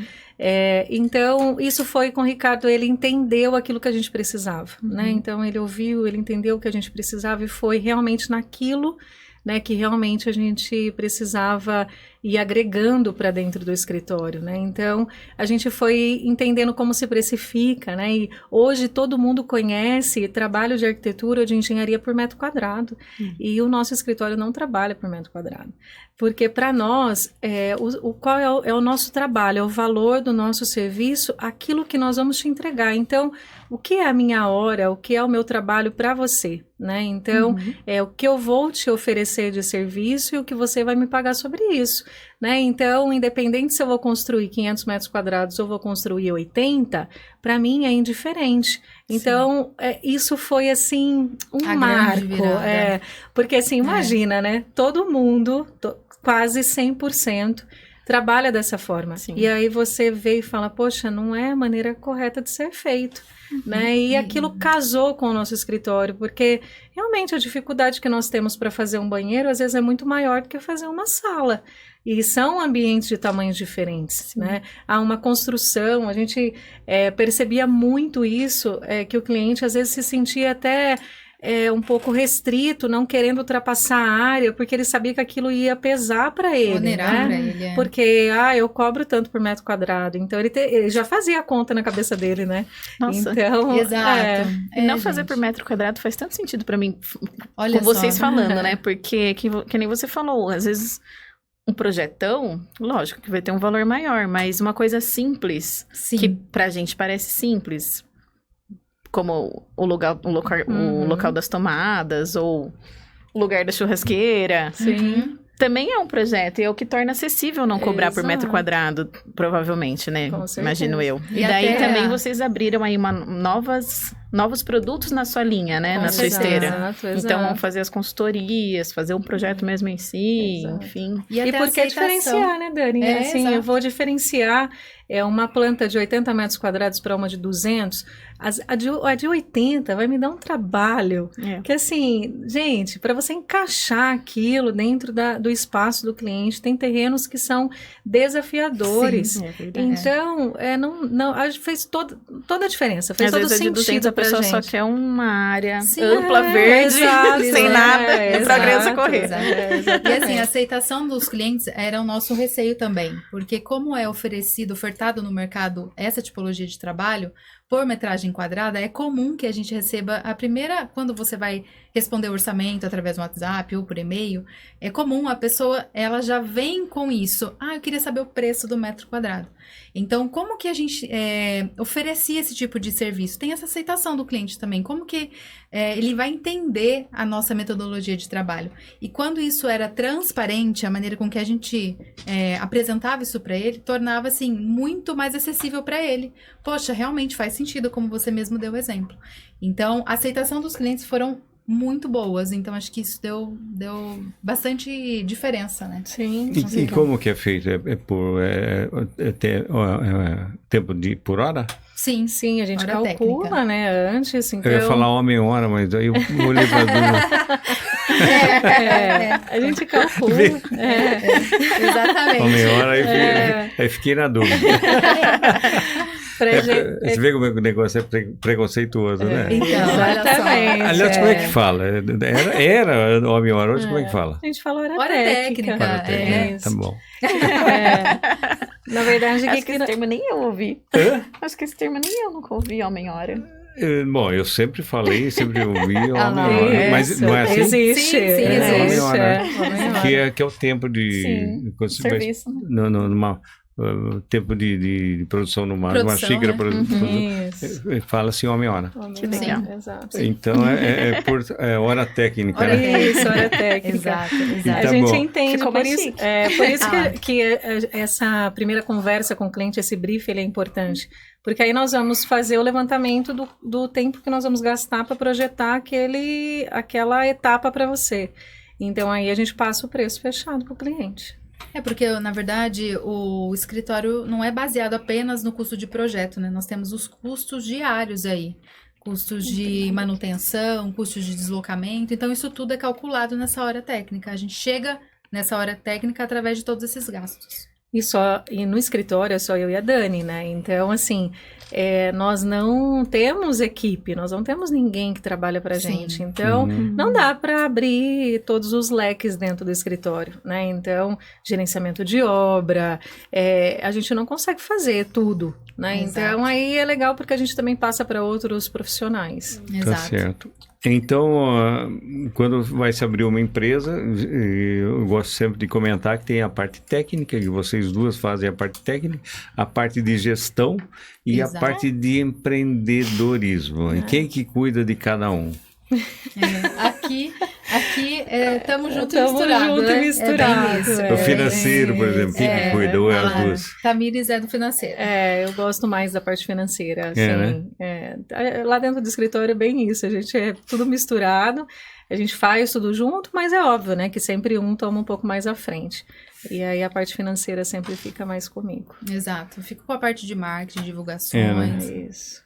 Speaker 3: Então, isso foi com o Ricardo, ele entendeu aquilo que a gente precisava, né? Então, ele ouviu, ele entendeu o que a gente precisava e foi realmente naquilo, né, que realmente a gente precisava ir agregando para dentro do escritório, né? Então, a gente foi entendendo como se precifica, né? E hoje todo mundo conhece trabalho de arquitetura ou de engenharia por metro quadrado. E o nosso escritório não trabalha por metro quadrado. Porque para nós, qual é o nosso trabalho, é o valor do nosso serviço, aquilo que nós vamos te entregar. Então, o que é a minha hora, o que é o meu trabalho para você, né? Então, é o que eu vou te oferecer de serviço e o que você vai me pagar sobre isso, né? Então, independente se eu vou construir 500 metros quadrados ou vou construir 80, para mim é indiferente. Então, isso foi, assim, um marco. Porque, assim, imagina, né? Todo mundo, quase 100%, trabalha dessa forma. Sim. E aí você vê e fala, poxa, não é a maneira correta de ser feito. Né? E aquilo casou com o nosso escritório, porque realmente a dificuldade que nós temos para fazer um banheiro, às vezes é muito maior do que fazer uma sala. E são ambientes de tamanhos diferentes, né? Há uma construção, a gente percebia muito isso, que o cliente às vezes se sentia até um pouco restrito, não querendo ultrapassar a área, porque ele sabia que aquilo ia pesar para ele,
Speaker 4: Onerar
Speaker 3: né?
Speaker 4: pra ele,
Speaker 3: Porque, eu cobro tanto por metro quadrado. Então, ele já fazia a conta na cabeça dele, né?
Speaker 2: Nossa.
Speaker 3: Então,
Speaker 4: Exato.
Speaker 2: E não fazer por metro quadrado faz tanto sentido pra mim,
Speaker 4: Olha
Speaker 2: com vocês
Speaker 4: só.
Speaker 2: falando, né? Porque, que nem você falou, às vezes um projetão, lógico que vai ter um valor maior, mas uma coisa simples,
Speaker 4: Sim.
Speaker 2: que pra gente parece simples, como o local das tomadas, ou o lugar da churrasqueira,
Speaker 3: sim.
Speaker 2: também é um projeto, e é o que torna acessível não cobrar por metro
Speaker 3: Exato.
Speaker 2: quadrado, provavelmente, né?
Speaker 3: Com certeza.
Speaker 2: Imagino eu. E,
Speaker 4: E
Speaker 2: daí
Speaker 4: até-
Speaker 2: também vocês abriram aí novos produtos na sua linha, né?
Speaker 3: Com
Speaker 2: Na sua
Speaker 3: certeza.
Speaker 2: esteira.
Speaker 3: Exato,
Speaker 2: Então,
Speaker 3: exato.
Speaker 2: fazer as consultorias, fazer um projeto mesmo em si,
Speaker 3: Exato.
Speaker 2: enfim.
Speaker 4: E
Speaker 3: E
Speaker 4: até
Speaker 3: por que
Speaker 4: aceitação.
Speaker 3: diferenciar, né, Dani?
Speaker 4: É,
Speaker 3: Assim,
Speaker 4: exato.
Speaker 3: eu vou diferenciar uma planta de 80 metros quadrados para uma de 200. A de 80 vai me dar um trabalho.
Speaker 2: É.
Speaker 3: Que assim, gente, para você encaixar aquilo dentro do espaço do cliente, tem terrenos que são desafiadores.
Speaker 4: Sim.
Speaker 2: É verdade.
Speaker 3: Então, fez toda a diferença. Fez
Speaker 2: Às
Speaker 3: todo
Speaker 2: vezes a de 200
Speaker 3: sentido
Speaker 2: a
Speaker 3: pra
Speaker 2: pessoa só
Speaker 3: gente.
Speaker 2: quer uma área
Speaker 4: Sim,
Speaker 2: ampla,
Speaker 3: É,
Speaker 2: verde,
Speaker 3: exato,
Speaker 2: sem nada,
Speaker 3: é,
Speaker 2: pra criança
Speaker 3: exato,
Speaker 2: correr.
Speaker 4: exato.
Speaker 3: É,
Speaker 4: E
Speaker 3: exatamente.
Speaker 4: assim, a aceitação dos clientes era o nosso receio também, porque como é ofertado no mercado essa tipologia de trabalho, por metragem quadrada, é comum que a gente receba quando você vai responder o orçamento através do WhatsApp ou por e-mail, é comum a pessoa, ela já vem com isso. Eu queria saber o preço do metro quadrado. Então, como que a gente oferecia esse tipo de serviço? Tem essa aceitação do cliente também. Como que ele vai entender a nossa metodologia de trabalho? E quando isso era transparente, a maneira com que a gente apresentava isso para ele, tornava, assim, muito mais acessível para ele. Poxa, realmente faz sentido, como você mesmo deu o exemplo. Então, a aceitação dos clientes foram muito boas. Então, acho que isso deu bastante diferença, né?
Speaker 3: Sim,
Speaker 1: E como que é feito? Tempo por hora?
Speaker 4: Sim.
Speaker 3: Sim, a gente
Speaker 4: Hora
Speaker 3: calcula,
Speaker 4: técnica.
Speaker 3: né, antes, então...
Speaker 1: Eu ia falar homem-hora, mas aí eu olhei para
Speaker 3: a gente calcula.
Speaker 4: Exatamente.
Speaker 1: homem-hora, aí fiquei na dúvida. Você vê como é que o negócio é preconceituoso, né?
Speaker 4: Então, olha só.
Speaker 3: Exatamente.
Speaker 1: Aliás, como é que fala? Era homem-hora, hoje como é que fala?
Speaker 3: A gente fala hora
Speaker 4: Hora
Speaker 3: técnica.
Speaker 4: técnica,
Speaker 1: Hora técnica,
Speaker 3: Isso.
Speaker 1: tá bom.
Speaker 3: Na verdade,
Speaker 2: Acho que esse termo nem eu ouvi. Acho que esse termo nem eu nunca ouvi, homem-hora.
Speaker 1: Bom, eu sempre falei, sempre ouvi homem-hora,
Speaker 2: não,
Speaker 1: mas não é assim?
Speaker 3: Existe.
Speaker 4: Sim, sim,
Speaker 3: existe.
Speaker 1: homem-hora.
Speaker 3: Homem-hora.
Speaker 1: Que é o tempo de...
Speaker 2: Sim,
Speaker 1: quando você vai-
Speaker 2: serviço.
Speaker 1: numa tempo de produção numa
Speaker 4: Produção,
Speaker 1: xícara,
Speaker 4: né?
Speaker 3: Isso.
Speaker 1: fala-se homem-hora.
Speaker 2: Que legal.
Speaker 3: Exato.
Speaker 1: Então, por hora técnica,
Speaker 4: Hora
Speaker 1: né?
Speaker 3: Isso, hora técnica.
Speaker 4: Exato,
Speaker 3: A
Speaker 4: exato.
Speaker 1: Tá
Speaker 3: gente
Speaker 1: bom.
Speaker 3: entende,
Speaker 2: Ficou
Speaker 3: por
Speaker 2: mais
Speaker 3: isso,
Speaker 2: chique.
Speaker 3: por isso
Speaker 4: Ah.
Speaker 3: que essa primeira conversa com o cliente, esse brief, ele é importante. Porque aí nós vamos fazer o levantamento do tempo que nós vamos gastar para projetar aquela etapa para você. Então aí a gente passa o preço fechado para o cliente.
Speaker 4: Porque, na verdade, o escritório não é baseado apenas no custo de projeto, né? Nós temos os custos diários aí. Custos de manutenção, custos de deslocamento. Então, isso tudo é calculado nessa hora técnica. A gente chega nessa hora técnica através de todos esses gastos.
Speaker 3: E no escritório é só eu e a Dani, né? Então, assim, nós não temos equipe, nós não temos ninguém que trabalha pra
Speaker 4: Sim.
Speaker 3: gente. Então,
Speaker 1: Uhum.
Speaker 3: não dá para abrir todos os leques dentro do escritório, né? Então, gerenciamento de obra, a gente não consegue fazer tudo, né?
Speaker 4: Exato.
Speaker 3: Então, aí é legal porque a gente também passa para outros profissionais.
Speaker 1: Tá
Speaker 4: Exato.
Speaker 1: certo. Então, quando vai se abrir uma empresa, eu gosto sempre de comentar que tem a parte técnica, que vocês duas fazem a parte técnica, a parte de gestão e
Speaker 4: Exato.
Speaker 1: a parte de empreendedorismo. E quem que cuida de cada um?
Speaker 4: Aqui estamos junto e
Speaker 3: Tamo
Speaker 4: misturado,
Speaker 3: junto e
Speaker 4: né?
Speaker 3: misturado,
Speaker 4: É bem isso.
Speaker 3: é.
Speaker 1: O financeiro, por exemplo, quem que cuida? Ou é as duas?
Speaker 4: Tamires é do financeiro.
Speaker 3: Eu gosto mais da parte financeira, assim,
Speaker 1: né?
Speaker 3: Lá dentro do escritório é bem isso, a gente é tudo misturado, a gente faz tudo junto, mas é óbvio, né, que sempre um toma um pouco mais à frente. E aí a parte financeira sempre fica mais comigo.
Speaker 4: Exato. Fico com a parte de marketing, divulgações.
Speaker 3: Isso.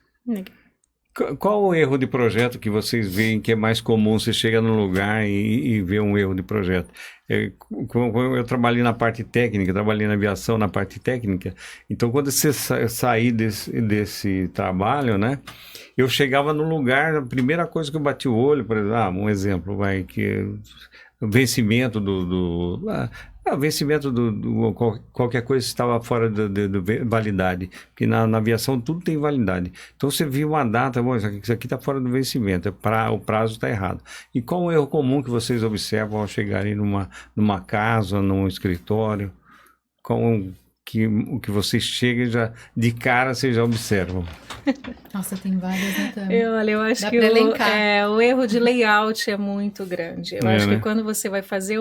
Speaker 1: Qual o erro de projeto que vocês veem que é mais comum? Você chega num lugar e vê um erro de projeto. Eu trabalhei na parte técnica, trabalhei na aviação na parte técnica. Então, quando você sair desse trabalho, né? Eu chegava no lugar, a primeira coisa que eu bati o olho, por exemplo, um exemplo, o vencimento vencimento qualquer coisa estava fora de validade, porque na aviação tudo tem validade. Então você viu uma data, bom, isso aqui está fora do vencimento, o prazo está errado. E qual o erro comum que vocês observam ao chegarem numa casa, num escritório? O que vocês chegam já de cara, vocês já observam?
Speaker 4: Nossa, tem várias, né, Tami?
Speaker 3: Olha, eu acho
Speaker 4: Dá
Speaker 3: que
Speaker 4: pra elencar.
Speaker 3: o erro de layout é muito grande. Eu acho
Speaker 1: né?
Speaker 3: que quando você vai fazer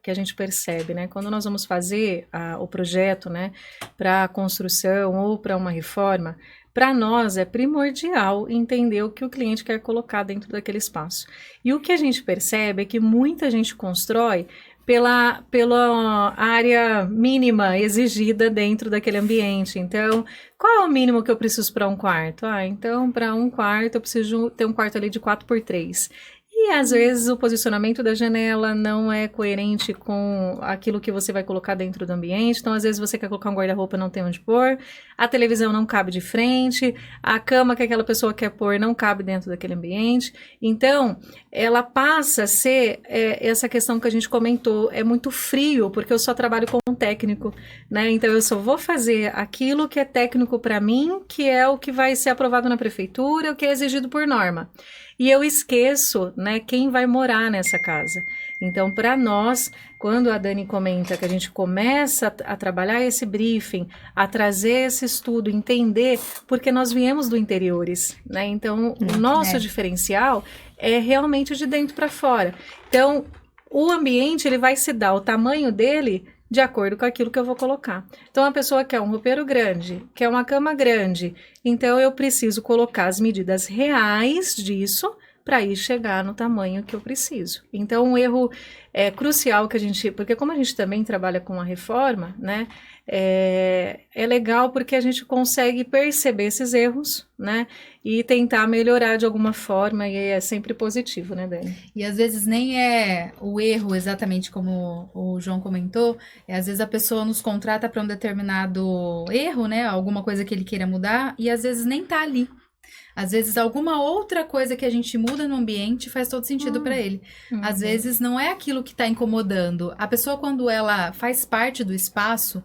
Speaker 3: que a gente percebe, né? Quando nós vamos fazer o projeto, né, para construção ou para uma reforma, para nós é primordial entender o que o cliente quer colocar dentro daquele espaço. E o que a gente percebe é que muita gente constrói pela área mínima exigida dentro daquele ambiente. Então, qual é o mínimo que eu preciso para um quarto? Então, para um quarto, eu preciso ter um quarto ali de 4x3. E às vezes o posicionamento da janela não é coerente com aquilo que você vai colocar dentro do ambiente. Então, às vezes você quer colocar um guarda-roupa, não tem onde pôr, a televisão não cabe de frente, a cama que aquela pessoa quer pôr não cabe dentro daquele ambiente. Então, ela passa a ser essa questão que a gente comentou, é muito frio, porque eu só trabalho com um técnico, né? Então, eu só vou fazer aquilo que é técnico para mim, que é o que vai ser aprovado na prefeitura, o que é exigido por norma. E eu esqueço, né, quem vai morar nessa casa. Então, para nós, quando a Dani comenta que a gente começa a trabalhar esse briefing, a trazer esse estudo, entender, porque nós viemos do interiores, né? Então, o nosso diferencial é realmente de dentro para fora. Então, o ambiente, ele vai se dar o tamanho dele de acordo com aquilo que eu vou colocar. Então, a pessoa quer um roupeiro grande, quer uma cama grande, então eu preciso colocar as medidas reais disso para ir chegar no tamanho que eu preciso. Então, um erro crucial que a gente... Porque como a gente também trabalha com a reforma, né? É legal porque a gente consegue perceber esses erros, né? E tentar melhorar de alguma forma, e é sempre positivo, né, Dani?
Speaker 4: E às vezes nem é o erro exatamente como o João comentou, às vezes a pessoa nos contrata para um determinado erro, né? Alguma coisa que ele queira mudar, e às vezes nem tá ali. Às vezes alguma outra coisa que a gente muda no ambiente faz todo sentido para ele. Às vezes não é aquilo que está incomodando. A pessoa, quando ela faz parte do espaço,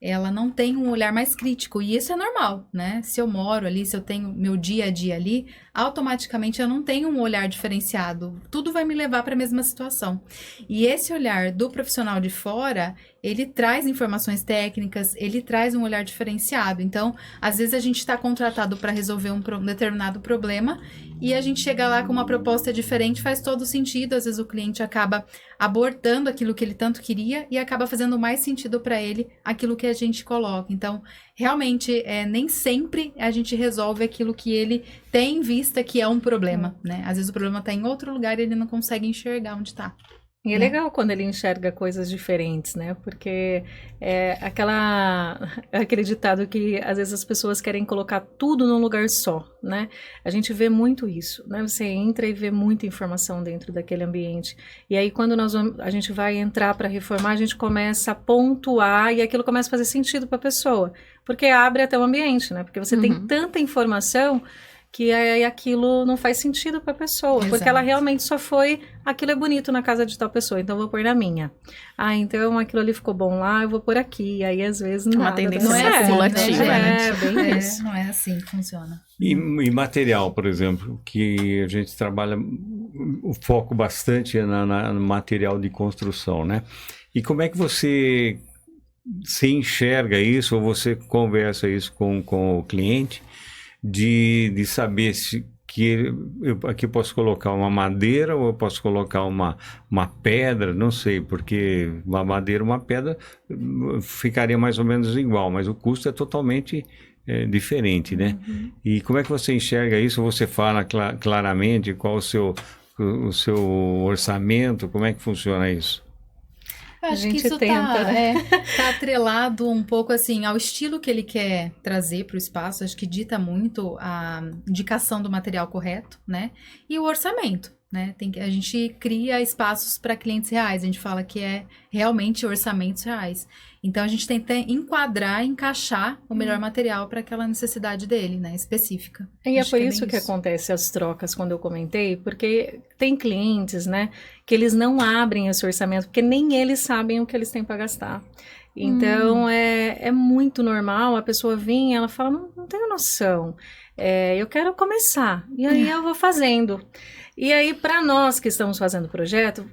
Speaker 4: ela não tem um olhar mais crítico, e isso é normal, né? Se eu moro ali, se eu tenho meu dia a dia ali, automaticamente eu não tenho um olhar diferenciado. Tudo vai me levar para a mesma situação. E esse olhar do profissional de fora, ele traz informações técnicas, ele traz um olhar diferenciado. Então, às vezes a gente está contratado para resolver um determinado problema e a gente chega lá com uma proposta diferente, faz todo sentido. Às vezes o cliente acaba abortando aquilo que ele tanto queria e acaba fazendo mais sentido para ele aquilo que a gente coloca. Então, realmente, nem sempre a gente resolve aquilo que ele tem em vista que é um problema, né? Às vezes o problema está em outro lugar e ele não consegue enxergar onde está.
Speaker 3: E é legal quando ele enxerga coisas diferentes, né? Porque é aquele ditado que às vezes as pessoas querem colocar tudo num lugar só, né? A gente vê muito isso, né? Você entra e vê muita informação dentro daquele ambiente. E aí quando a gente vai entrar para reformar, a gente começa a pontuar e aquilo começa a fazer sentido para a pessoa. Porque abre até o ambiente, né? Porque você tem tanta informação que aí aquilo não faz sentido para a pessoa,
Speaker 4: Exato.
Speaker 3: porque ela realmente só foi, aquilo é bonito na casa de tal pessoa, então eu vou pôr na minha. Então aquilo ali ficou bom lá, eu vou pôr aqui, aí às vezes
Speaker 2: Uma
Speaker 3: nada
Speaker 2: tendência
Speaker 3: dá certo,
Speaker 2: acumulativa, né?
Speaker 3: bem isso.
Speaker 4: Não é assim que funciona.
Speaker 1: E material, por exemplo, que a gente trabalha o foco bastante no material de construção, né? E como é que você se enxerga isso, ou você conversa isso com o cliente, de saber aqui eu posso colocar uma madeira ou eu posso colocar uma pedra, não sei, porque uma madeira, uma pedra ficaria mais ou menos igual, mas o custo é totalmente diferente, né? E como é que você enxerga isso? Você fala claramente qual o seu orçamento, como é que funciona isso?
Speaker 4: Eu
Speaker 3: A
Speaker 4: acho que
Speaker 3: gente
Speaker 4: isso
Speaker 3: tenta, né?
Speaker 4: tá atrelado um pouco assim ao estilo que ele quer trazer para o espaço. Acho que dita muito a indicação do material correto, né? E o orçamento, né? A gente cria espaços para clientes reais. A gente fala que é realmente orçamentos reais. Então a gente tenta enquadrar, encaixar o melhor material para aquela necessidade dele, né? Específica.
Speaker 3: E é
Speaker 4: Acho
Speaker 3: por
Speaker 4: é bem
Speaker 3: isso que acontece as trocas quando eu comentei, porque tem clientes, né, que eles não abrem esse orçamento, porque nem eles sabem o que eles têm para gastar. Então, é muito normal a pessoa vir e ela fala, não tenho noção, eu quero começar, e aí eu vou fazendo. E aí, para nós que estamos fazendo o projeto,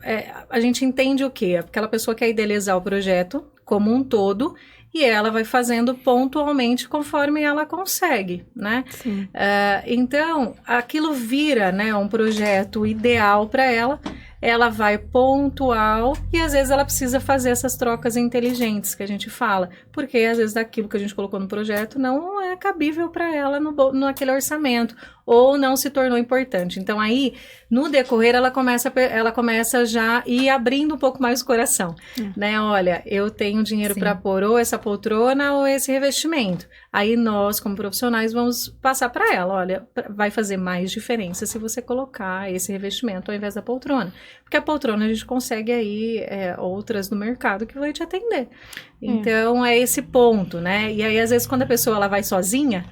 Speaker 3: a gente entende o quê? Aquela pessoa quer idealizar o projeto como um todo, e ela vai fazendo pontualmente conforme ela consegue, né?
Speaker 2: Sim.
Speaker 3: Então, aquilo vira, né, um projeto ideal para ela vai pontual e às vezes ela precisa fazer essas trocas inteligentes que a gente fala, porque às vezes daquilo que a gente colocou no projeto não é cabível para ela naquele orçamento, ou não se tornou importante. Então aí, no decorrer, ela começa já a ir abrindo um pouco mais o coração, né? Olha, eu tenho dinheiro para pôr ou essa poltrona ou esse revestimento. Aí nós, como profissionais, vamos passar para ela, olha, vai fazer mais diferença se você colocar esse revestimento ao invés da poltrona. Porque a poltrona a gente consegue aí outras no mercado que vai te atender. Então é esse ponto, né? E aí às vezes quando a pessoa ela vai sozinha,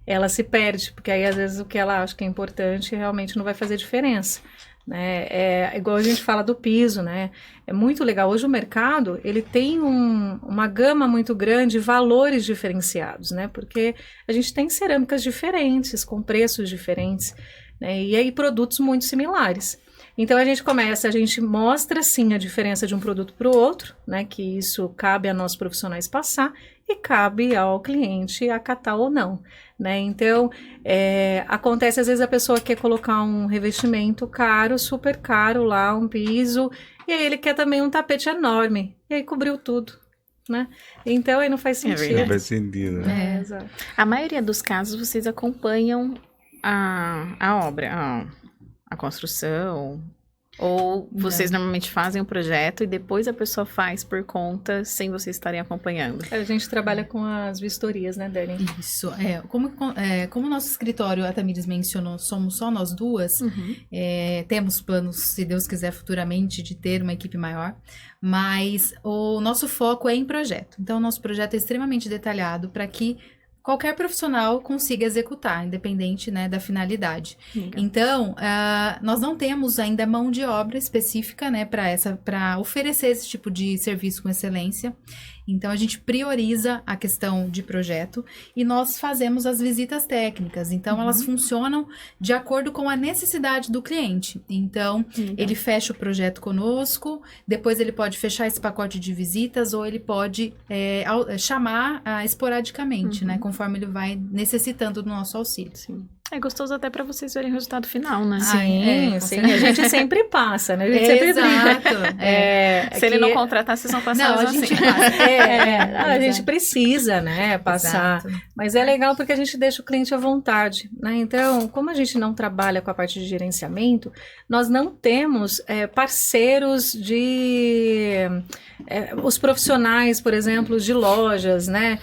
Speaker 3: ela se perde, porque aí às vezes o que ela acha que é importante realmente não vai fazer diferença, né? É igual a gente fala do piso, né? É muito legal. Hoje o mercado, ele tem uma gama muito grande de valores diferenciados, né? Porque a gente tem cerâmicas diferentes, com preços diferentes, né? E aí produtos muito similares. Então a gente mostra sim a diferença de um produto para o outro, né? Que isso cabe a nós profissionais passar e cabe ao cliente acatar ou não, né? Então acontece às vezes a pessoa quer colocar um revestimento caro, super caro lá, um piso, e aí ele quer também um tapete enorme, e aí cobriu tudo, né? Então aí não faz sentido.
Speaker 1: Não faz sentido, né?
Speaker 3: Exato.
Speaker 2: A maioria dos casos vocês acompanham a obra, a construção, ou vocês normalmente fazem o projeto e depois a pessoa faz por conta sem vocês estarem acompanhando?
Speaker 3: A gente trabalha com as vistorias, né, Dani?
Speaker 4: Isso, como o nosso escritório, a Tamires mencionou, somos só nós duas, temos planos, se Deus quiser, futuramente, de ter uma equipe maior, mas o nosso foco é em projeto. Então, o nosso projeto é extremamente detalhado para que qualquer profissional consiga executar, independente, né, da finalidade.
Speaker 2: Legal.
Speaker 4: Então, nós não temos ainda mão de obra específica, né, para oferecer esse tipo de serviço com excelência. Então, a gente prioriza a questão de projeto e nós fazemos as visitas técnicas. Então, elas funcionam de acordo com a necessidade do cliente. Então, ele fecha o projeto conosco, depois ele pode fechar esse pacote de visitas ou ele pode chamar esporadicamente, né? Conforme ele vai necessitando do nosso auxílio.
Speaker 2: Sim. É gostoso até para vocês verem o resultado final, né?
Speaker 3: Sim,
Speaker 4: com
Speaker 3: sim.
Speaker 4: certeza.
Speaker 3: A gente sempre passa, né? A gente sempre
Speaker 4: Exato.
Speaker 2: Se ele não contratar, vocês vão passar
Speaker 4: Não, a
Speaker 2: mesmo
Speaker 4: gente
Speaker 2: assim.
Speaker 4: passa.
Speaker 3: a gente precisa, né, passar.
Speaker 4: Exato.
Speaker 3: Mas é legal porque a gente deixa o cliente à vontade, né? Então, como a gente não trabalha com a parte de gerenciamento, nós não temos parceiros os profissionais, por exemplo, de lojas, né?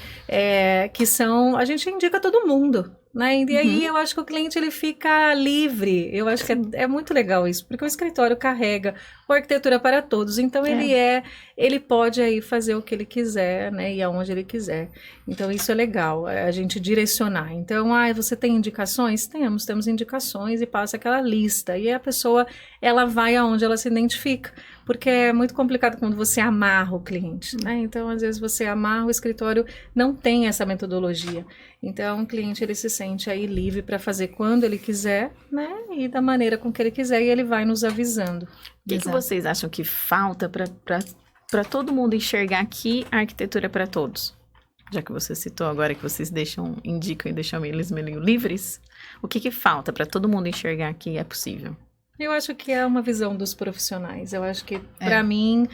Speaker 3: Que são, a gente indica todo mundo. Né? E aí eu acho que o cliente ele fica livre. Eu acho que é muito legal isso, porque o escritório carrega a arquitetura para todos. Então ele pode aí fazer o que ele quiser, né? E aonde ele quiser. Então isso é legal, a gente direcionar. Então, você tem indicações? Temos indicações e passa aquela lista. E a pessoa ela vai aonde ela se identifica. Porque é muito complicado quando você amarra o cliente, né? Então, às vezes você amarra, o escritório não tem essa metodologia. Então, o cliente ele se sente aí livre para fazer quando ele quiser, né? E da maneira com que ele quiser, e ele vai nos avisando.
Speaker 2: O que vocês acham que falta para todo mundo enxergar que a arquitetura é para todos? Já que você citou agora que vocês indicam e deixam eles meio livres, o que falta para todo mundo enxergar que é possível?
Speaker 3: Eu acho que é uma visão dos profissionais. Eu acho que, para mim,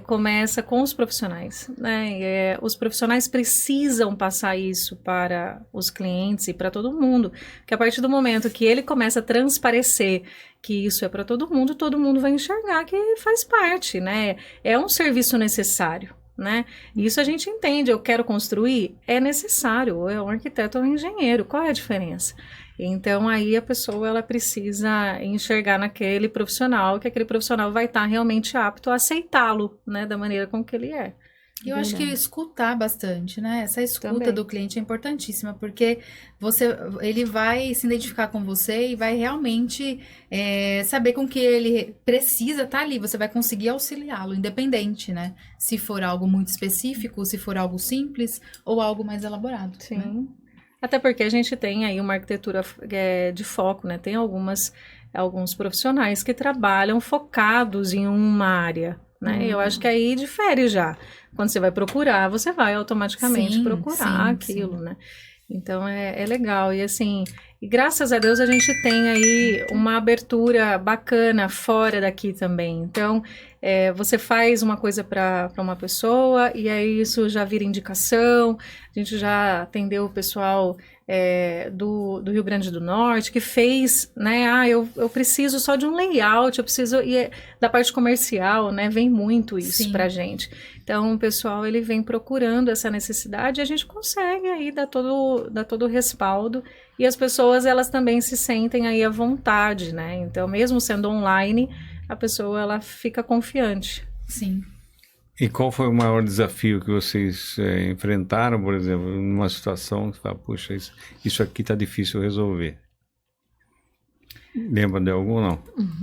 Speaker 3: começa com os profissionais, né? Os profissionais precisam passar isso para os clientes e para todo mundo. Porque a partir do momento que ele começa a transparecer que isso é para todo mundo vai enxergar que faz parte, né? É um serviço necessário, né? Isso a gente entende. Eu quero construir, é necessário. Ou é um arquiteto ou um engenheiro. Qual é a diferença? Então, aí a pessoa ela precisa enxergar naquele profissional, que aquele profissional vai estar realmente apto a aceitá-lo, né, da maneira com que ele é.
Speaker 4: Eu acho que escutar bastante, né? Essa escuta
Speaker 3: Também.
Speaker 4: do cliente é importantíssima, porque ele vai se identificar com você e vai realmente saber com que ele precisa estar ali. Você vai conseguir auxiliá-lo, independente, né? Se for algo muito específico, se for algo simples ou algo mais elaborado.
Speaker 3: Sim.
Speaker 4: Né?
Speaker 3: Até porque a gente tem aí uma arquitetura de foco, né? Tem alguns profissionais que trabalham focados em uma área, né? Eu acho que aí difere já. Quando você vai procurar, você vai automaticamente procurar aquilo, né? Então, é legal. E assim, e graças a Deus a gente tem aí uma abertura bacana fora daqui também. Então, você faz uma coisa para uma pessoa e aí isso já vira indicação. A gente já atendeu o pessoal do Rio Grande do Norte que fez, né? Eu preciso só de um layout, eu preciso... E da parte comercial, né? Vem muito isso pra gente. Então, o pessoal, ele vem procurando essa necessidade e a gente consegue aí dar todo o respaldo. E as pessoas, elas também se sentem aí à vontade, né? Então, mesmo sendo online, a pessoa, ela fica confiante.
Speaker 4: Sim.
Speaker 1: E qual foi o maior desafio que vocês enfrentaram, por exemplo, numa situação que você fala, puxa, isso aqui tá difícil resolver? Lembra de algum, não?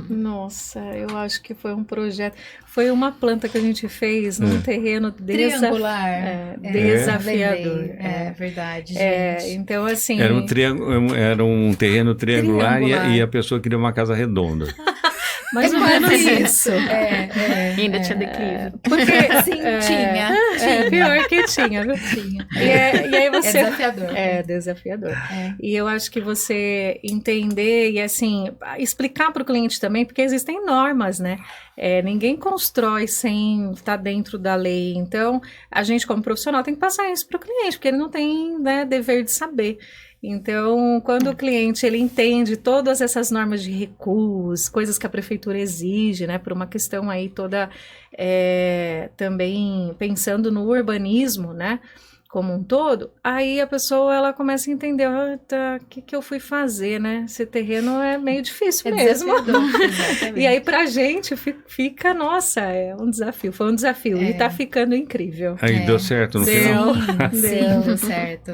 Speaker 3: Nossa, eu acho que foi um projeto... Foi uma planta que a gente fez num terreno
Speaker 4: triangular.
Speaker 3: Desafiador.
Speaker 4: É verdade, gente.
Speaker 3: Então, assim...
Speaker 1: Era um terreno triangular. E a pessoa queria uma casa redonda.
Speaker 3: Mais ou menos isso.
Speaker 2: Ainda tinha declive.
Speaker 3: Porque,
Speaker 4: Sim, tinha.
Speaker 3: Pior que tinha, viu?
Speaker 4: Tinha.
Speaker 3: E aí você...
Speaker 4: É desafiador.
Speaker 3: É desafiador. E eu acho que você entender e, assim, explicar para o cliente também, porque existem normas, né? Ninguém constrói sem estar dentro da lei. Então, a gente, como profissional, tem que passar isso para o cliente, porque ele não tem, né, dever de saber. Então, quando o cliente ele entende todas essas normas de recuos, coisas que a prefeitura exige, né, por uma questão aí toda também pensando no urbanismo, né, como um todo, aí a pessoa ela começa a entender, o que eu fui fazer, né? Esse terreno é meio difícil mesmo. E aí pra gente fica, nossa, um desafio, foi um desafio e tá ficando incrível.
Speaker 1: Aí deu certo no final?
Speaker 4: Deu certo.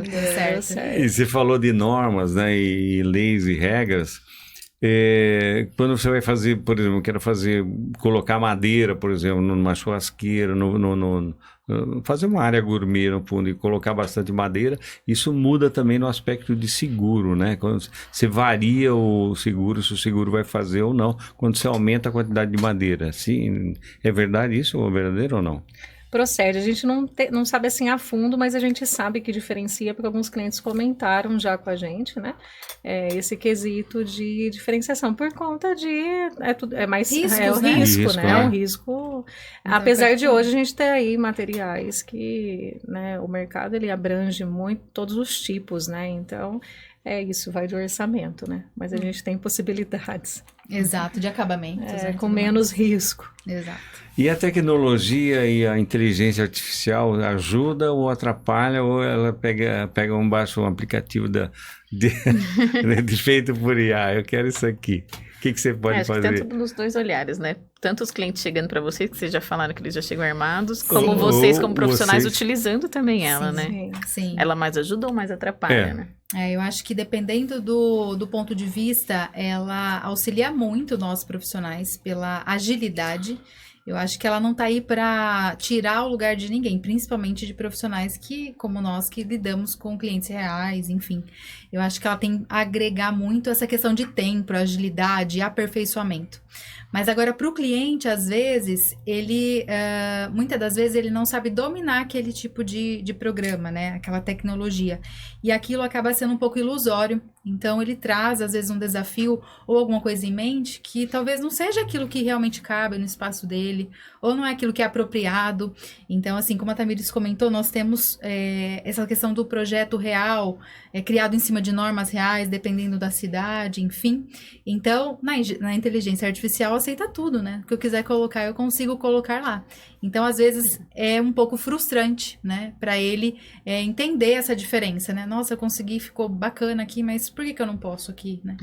Speaker 1: E você falou de normas, né, e leis e regras. Quando você vai fazer, por exemplo, colocar madeira, por exemplo, numa churrasqueira, fazer uma área gourmet no fundo e colocar bastante madeira, isso muda também no aspecto de seguro, né? Quando você varia o seguro, se o seguro vai fazer ou não, quando você aumenta a quantidade de madeira. Sim, é verdade isso, ou é verdadeiro ou não?
Speaker 3: Procede, a gente não sabe assim a fundo, mas a gente sabe que diferencia, porque alguns clientes comentaram já com a gente, né? Esse quesito de diferenciação por conta de mais
Speaker 4: riscos,
Speaker 3: o
Speaker 4: né?
Speaker 3: risco, né?
Speaker 1: né?
Speaker 3: É um risco. Então, apesar de hoje a gente ter aí materiais que, né, o mercado ele abrange muito todos os tipos, né? Então, isso vai de orçamento, né? Mas a gente tem possibilidades.
Speaker 4: Exato, de acabamentos.
Speaker 3: Com menos risco.
Speaker 4: Exato.
Speaker 1: E a tecnologia e a inteligência artificial ajuda ou atrapalha, ou ela pega um aplicativo de feito por IA, eu quero isso aqui. O que você pode fazer?
Speaker 2: Acho que tanto nos dois olhares, né? Tanto os clientes chegando para vocês, que vocês já falaram que eles já chegam armados, como vocês como profissionais utilizando também ela, né?
Speaker 4: Sim.
Speaker 2: Ela mais ajuda ou mais atrapalha, né?
Speaker 4: Eu acho que dependendo do ponto de vista, ela auxilia muito nós profissionais pela agilidade. Eu acho que ela não tá aí para tirar o lugar de ninguém, principalmente de profissionais como nós, que lidamos com clientes reais, enfim. Eu acho que ela tem a agregar muito essa questão de tempo, agilidade e aperfeiçoamento. Mas agora, para o cliente, às vezes, muitas das vezes, ele não sabe dominar aquele tipo de programa, né? Aquela tecnologia. E aquilo acaba sendo um pouco ilusório. Então, ele traz, às vezes, um desafio ou alguma coisa em mente que talvez não seja aquilo que realmente cabe no espaço dele, ou não é aquilo que é apropriado. Então, assim, como a Tamires comentou, nós temos essa questão do projeto real, criado em cima de normas reais, dependendo da cidade, enfim. Então, na inteligência artificial, aceita tudo, né? O que eu quiser colocar, eu consigo colocar lá. Então, às vezes, é um pouco frustrante, né? Para ele entender essa diferença, né? Nossa, eu consegui, ficou bacana aqui, mas por que eu não posso aqui, né?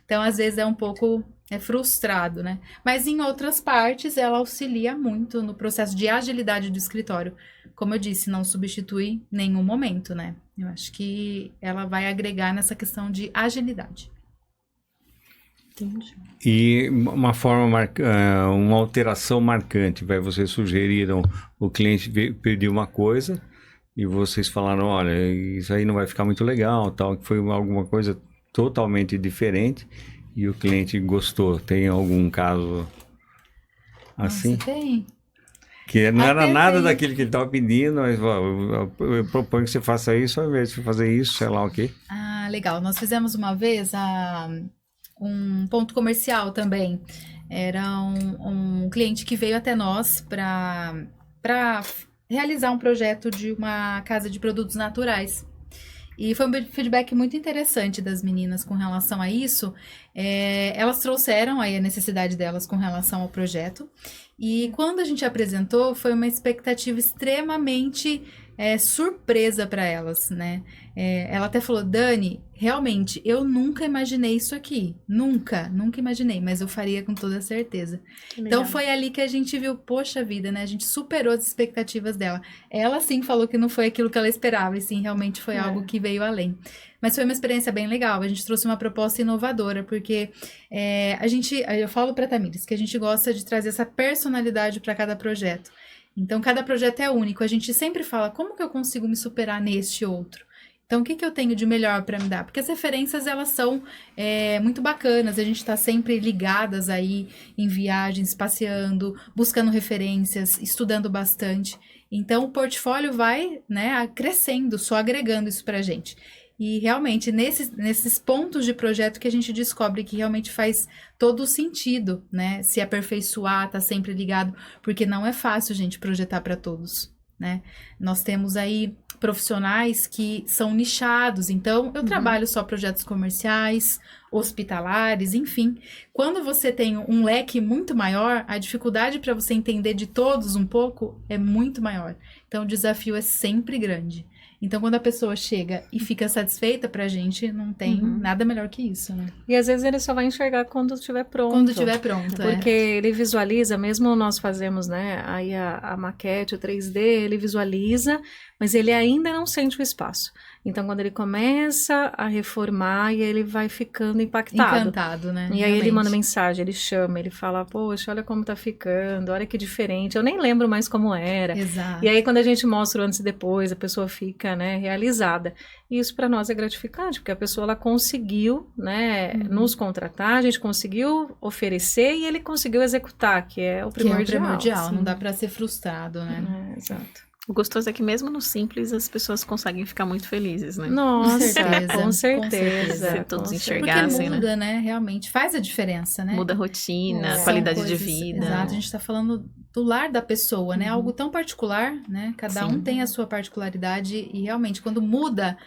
Speaker 4: Então, às vezes, é um pouco frustrado, né? Mas em outras partes, ela auxilia muito no processo de agilidade do escritório. Como eu disse, não substitui nenhum momento, né? Eu acho que ela vai agregar nessa questão de agilidade.
Speaker 2: Entendi.
Speaker 1: E uma uma alteração marcante, vocês sugeriram, o cliente pediu uma coisa e vocês falaram, olha, isso aí não vai ficar muito legal, tal, que foi alguma coisa totalmente diferente e o cliente gostou. Tem algum caso assim?
Speaker 4: Nossa, tem.
Speaker 1: Que não era
Speaker 4: Até
Speaker 1: nada
Speaker 4: tem.
Speaker 1: daquilo que ele estava pedindo, mas ó, eu proponho que você faça isso ao invés de fazer isso, sei lá o quê.
Speaker 4: Ah, legal. Nós fizemos uma vez um ponto comercial também. Era um cliente que veio até nós para realizar um projeto de uma casa de produtos naturais. E foi um feedback muito interessante das meninas com relação a isso. Elas trouxeram aí a necessidade delas com relação ao projeto. E quando a gente apresentou, foi uma expectativa extremamente surpresa para elas, né? Ela até falou, Dani, realmente, eu nunca imaginei isso aqui. Nunca imaginei, mas eu faria com toda certeza. Então foi ali que a gente viu, poxa vida, né? A gente superou as expectativas dela. Ela sim falou que não foi aquilo que ela esperava, e sim, realmente foi algo que veio além. Mas foi uma experiência bem legal. A gente trouxe uma proposta inovadora, porque eu falo para a Tamires que a gente gosta de trazer essa personalidade para cada projeto. Então, cada projeto é único. A gente sempre fala, como que eu consigo me superar neste outro? Então, o que eu tenho de melhor para me dar? Porque as referências, elas são muito bacanas. A gente está sempre ligadas aí em viagens, passeando, buscando referências, estudando bastante. Então, o portfólio vai, né, crescendo, só agregando isso para a gente. E realmente, nesses pontos de projeto que a gente descobre que realmente faz todo o sentido, né? Se aperfeiçoar, tá sempre ligado, porque não é fácil, gente, projetar para todos, né? Nós temos aí profissionais que são nichados, então eu trabalho só projetos comerciais, hospitalares, enfim. Quando você tem um leque muito maior, a dificuldade para você entender de todos um pouco é muito maior. Então o desafio é sempre grande. Então, quando a pessoa chega e fica satisfeita, pra gente não tem nada melhor que isso, né?
Speaker 3: E às vezes ele só vai enxergar quando estiver pronto.
Speaker 4: Quando estiver pronto,
Speaker 3: Porque ele visualiza, mesmo nós fazemos, né, aí a maquete, o 3D, ele visualiza, mas ele ainda não sente o espaço. Então, quando ele começa a reformar, e ele vai ficando impactado.
Speaker 4: Encantado, né?
Speaker 3: E aí ele manda mensagem, ele chama, ele fala, poxa, olha como tá ficando, olha que diferente, eu nem lembro mais como era.
Speaker 4: Exato.
Speaker 3: E aí, quando a gente mostra o antes e depois, a pessoa fica, né, realizada. E isso para nós é gratificante, porque a pessoa, ela conseguiu, né, nos contratar, a gente conseguiu oferecer e ele conseguiu executar, que é o primordial.
Speaker 4: Que é o primordial,
Speaker 3: assim.
Speaker 4: não dá para ser frustrado, né?
Speaker 3: Exato.
Speaker 2: O gostoso é que mesmo no simples as pessoas conseguem ficar muito felizes, né?
Speaker 3: Nossa,
Speaker 4: Com certeza.
Speaker 2: Se todos
Speaker 4: Porque
Speaker 2: enxergassem,
Speaker 4: muda, né? Realmente faz a diferença, né?
Speaker 2: Muda a rotina,
Speaker 3: São
Speaker 2: qualidade de
Speaker 4: coisas-
Speaker 2: vida.
Speaker 4: Exato, a gente tá falando do lar da pessoa, né? Algo tão particular, né? Cada um tem a sua particularidade e realmente quando muda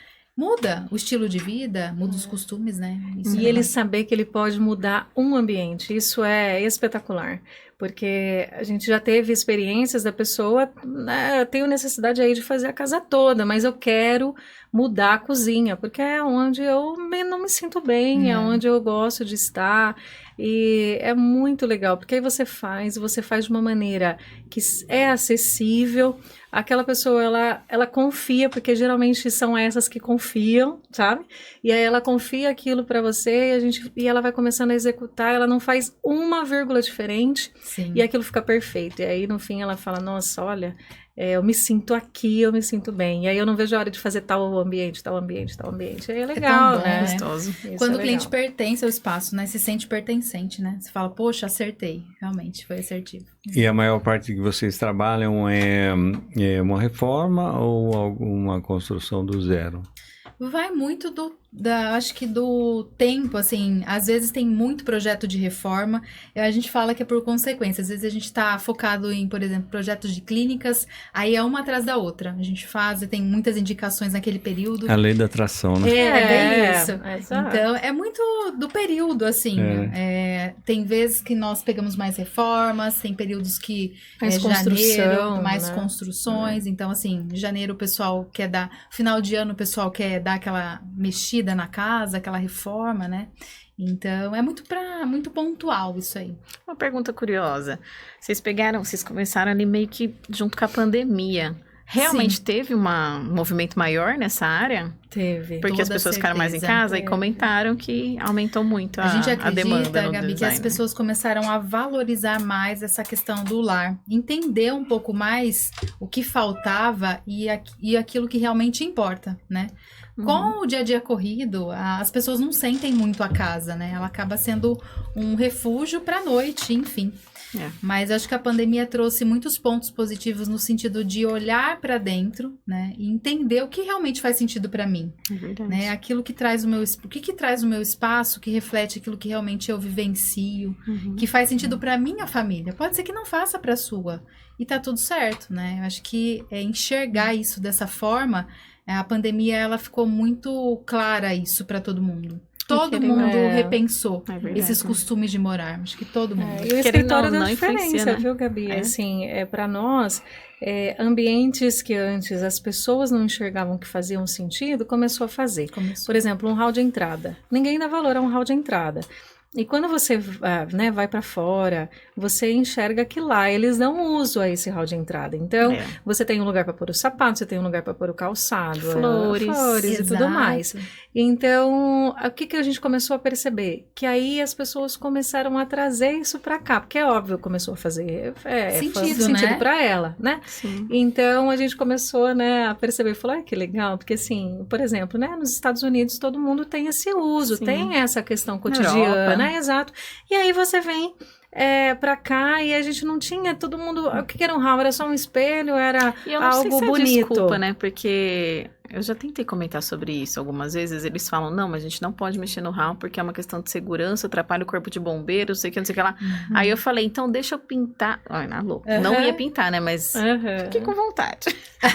Speaker 4: o estilo de vida, muda os costumes, né? Isso
Speaker 3: E
Speaker 4: é
Speaker 3: ele saber que ele pode mudar um ambiente, isso é espetacular, porque a gente já teve experiências da pessoa, né, eu tenho necessidade aí de fazer a casa toda, mas eu quero mudar a cozinha, porque é onde eu não me sinto bem, é onde eu gosto de estar, e é muito legal, porque aí você faz de uma maneira que é acessível, aquela pessoa, ela confia, porque geralmente são essas que confiam, sabe? E aí ela confia aquilo para você e ela vai começando a executar, ela não faz uma vírgula diferente
Speaker 4: Sim.
Speaker 3: e aquilo fica perfeito. E aí no fim ela fala, nossa, olha, eu me sinto aqui, eu me sinto bem. E aí eu não vejo a hora de fazer tal ambiente, tal ambiente, tal ambiente. Aí é legal,
Speaker 4: bom,
Speaker 3: né?
Speaker 2: Gostoso.
Speaker 3: Isso
Speaker 4: Quando
Speaker 3: é
Speaker 4: o cliente
Speaker 3: legal.
Speaker 4: pertence ao espaço, né? Se sente pertencente, né? Você fala, poxa, acertei. Realmente, foi assertivo.
Speaker 1: E a maior parte que vocês trabalham é uma reforma ou alguma construção do zero?
Speaker 4: Vai muito acho que do tempo, assim, às vezes tem muito projeto de reforma, e a gente fala que é por consequência, às vezes a gente tá focado em, por exemplo, projetos de clínicas, aí é uma atrás da outra, a gente faz e tem muitas indicações naquele período.
Speaker 1: A lei da atração, né?
Speaker 4: É bem isso.
Speaker 3: Exato.
Speaker 4: Então, é muito do período, assim. Tem vezes que nós pegamos mais reformas, tem períodos que
Speaker 3: Mais
Speaker 4: janeiro,
Speaker 3: construção,
Speaker 4: mais
Speaker 3: né?
Speaker 4: construções. Então, assim, janeiro o pessoal quer dar... Final de ano o pessoal quer dar aquela mexida na casa, aquela reforma, né? Então, é muito pontual isso aí.
Speaker 2: Uma pergunta curiosa. Vocês começaram ali meio que junto com a pandemia. Realmente teve um movimento maior nessa área?
Speaker 3: Teve.
Speaker 2: Porque as
Speaker 4: Toda
Speaker 2: pessoas ficaram mais em
Speaker 4: certeza.
Speaker 2: casa e comentaram que aumentou muito
Speaker 4: A gente
Speaker 2: a
Speaker 4: acredita,
Speaker 2: demanda no
Speaker 4: Gabi, que
Speaker 2: design.
Speaker 4: as pessoas começaram a valorizar mais essa questão do lar, entender um pouco mais o que faltava e aquilo que realmente importa, né? Com o dia a dia corrido, as pessoas não sentem muito a casa, né? Ela acaba sendo um refúgio para a noite, enfim.
Speaker 2: É.
Speaker 4: Mas acho que a pandemia trouxe muitos pontos positivos no sentido de olhar para dentro, né? E entender o que realmente faz sentido para mim.
Speaker 2: É verdade.
Speaker 4: Né? Aquilo que traz o que traz o meu espaço, que reflete aquilo que realmente eu vivencio, que faz sentido para minha família. Pode ser que não faça para sua e tá tudo certo, né? Eu acho que enxergar isso dessa forma, a pandemia ela ficou muito clara isso para todo mundo. Todo mundo repensou esses costumes de morar. Acho que todo mundo.
Speaker 3: E o escritório deu
Speaker 2: não
Speaker 3: diferença,
Speaker 2: influencia, né?
Speaker 3: viu, Gabi? Assim, para nós, ambientes que antes as pessoas não enxergavam que faziam sentido, começou a fazer. Por exemplo, um hall de entrada. Ninguém dá valor a um hall de entrada. E quando você vai para fora, você enxerga que lá eles dão uso a esse hall de entrada. Então, você tem um lugar para pôr o sapato, você tem um lugar para pôr o calçado, flores e tudo mais. Então, o que a gente começou a perceber? Que aí as pessoas começaram a trazer isso para cá, porque é óbvio, começou a fazer sentido
Speaker 4: né?
Speaker 3: para ela, né?
Speaker 2: Sim.
Speaker 3: Então, a gente começou, né, a perceber, falou, que legal, porque assim, por exemplo, né, nos Estados Unidos todo mundo tem esse uso, tem essa questão cotidiana, né? Exato. E aí você vem pra cá e a gente não tinha, todo mundo, o que era um hall? Era só um espelho, era
Speaker 2: E eu não
Speaker 3: algo
Speaker 2: sei se
Speaker 3: bonito.
Speaker 2: Desculpa, né? Porque eu já tentei comentar sobre isso algumas vezes. Eles falam, não, mas a gente não pode mexer no hall porque é uma questão de segurança, atrapalha o corpo de bombeiro, não sei o que, não sei o que lá. Aí eu falei, então deixa eu pintar. Ai, na louca. Não ia pintar, né? Mas fiquei com vontade.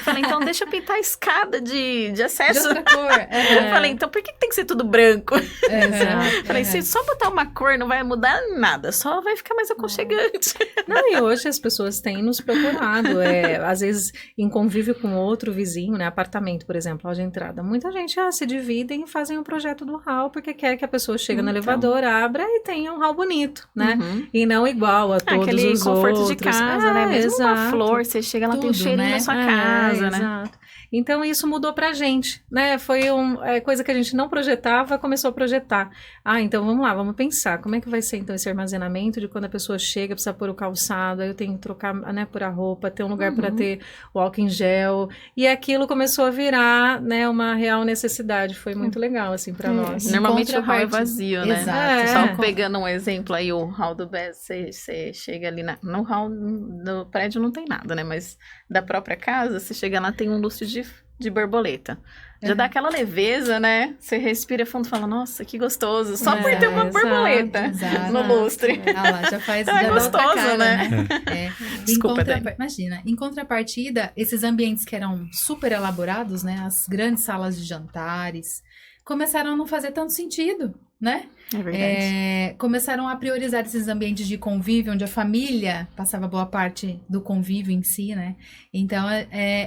Speaker 2: Falei, então deixa eu pintar a escada de acesso.
Speaker 4: De outra cor.
Speaker 2: Eu falei, então por que tem que ser tudo branco?
Speaker 4: Exato.
Speaker 2: Falei, se só botar uma cor não vai mudar nada, só vai ficar mais aconchegante.
Speaker 3: Não, e hoje as pessoas têm nos procurado, às vezes em convívio com outro vizinho, né, apartamento, por exemplo, hall de entrada. Muita gente se dividem e fazem um projeto do hall porque quer que a pessoa chegue no elevador, abra e tenha um hall bonito, né? E não igual a todos
Speaker 2: aquele
Speaker 3: os
Speaker 2: conforto
Speaker 3: outros.
Speaker 2: de casa, né? Mesmo uma
Speaker 3: exato.
Speaker 2: flor, você chega lá, tem um
Speaker 4: Tudo,
Speaker 2: cheirinho
Speaker 4: né?
Speaker 2: na sua casa, né?
Speaker 3: Exato. Então isso mudou pra gente, né? Foi coisa que a gente não projetava, começou a projetar. Então vamos lá, vamos pensar, como é que vai ser então esse armazenamento de quando a pessoa chega, precisa pôr o calçado, aí eu tenho que trocar, né, pôr a roupa, ter um lugar para ter o álcool em gel, e aquilo começou a virar, né, uma real necessidade, foi muito legal, assim, pra nós.
Speaker 2: Normalmente o hall é vazio, né?
Speaker 4: Exato.
Speaker 2: Só pegando um exemplo aí, o hall do BES, você chega ali no hall do prédio não tem nada, né? Mas da própria casa, você chega lá, tem um lustre de borboleta. Já dá aquela leveza, né? Você respira fundo e fala, nossa, que gostoso. Só por ter uma borboleta no lustre.
Speaker 4: Ah lá, já faz
Speaker 2: É gostoso,
Speaker 4: cara,
Speaker 2: né? Desculpa,
Speaker 4: Imagina, em contrapartida, esses ambientes que eram super elaborados, né? As grandes salas de jantares, começaram a não fazer tanto sentido, né?
Speaker 2: É verdade.
Speaker 4: Começaram a priorizar esses ambientes de convívio, onde a família passava boa parte do convívio em si, né? Então,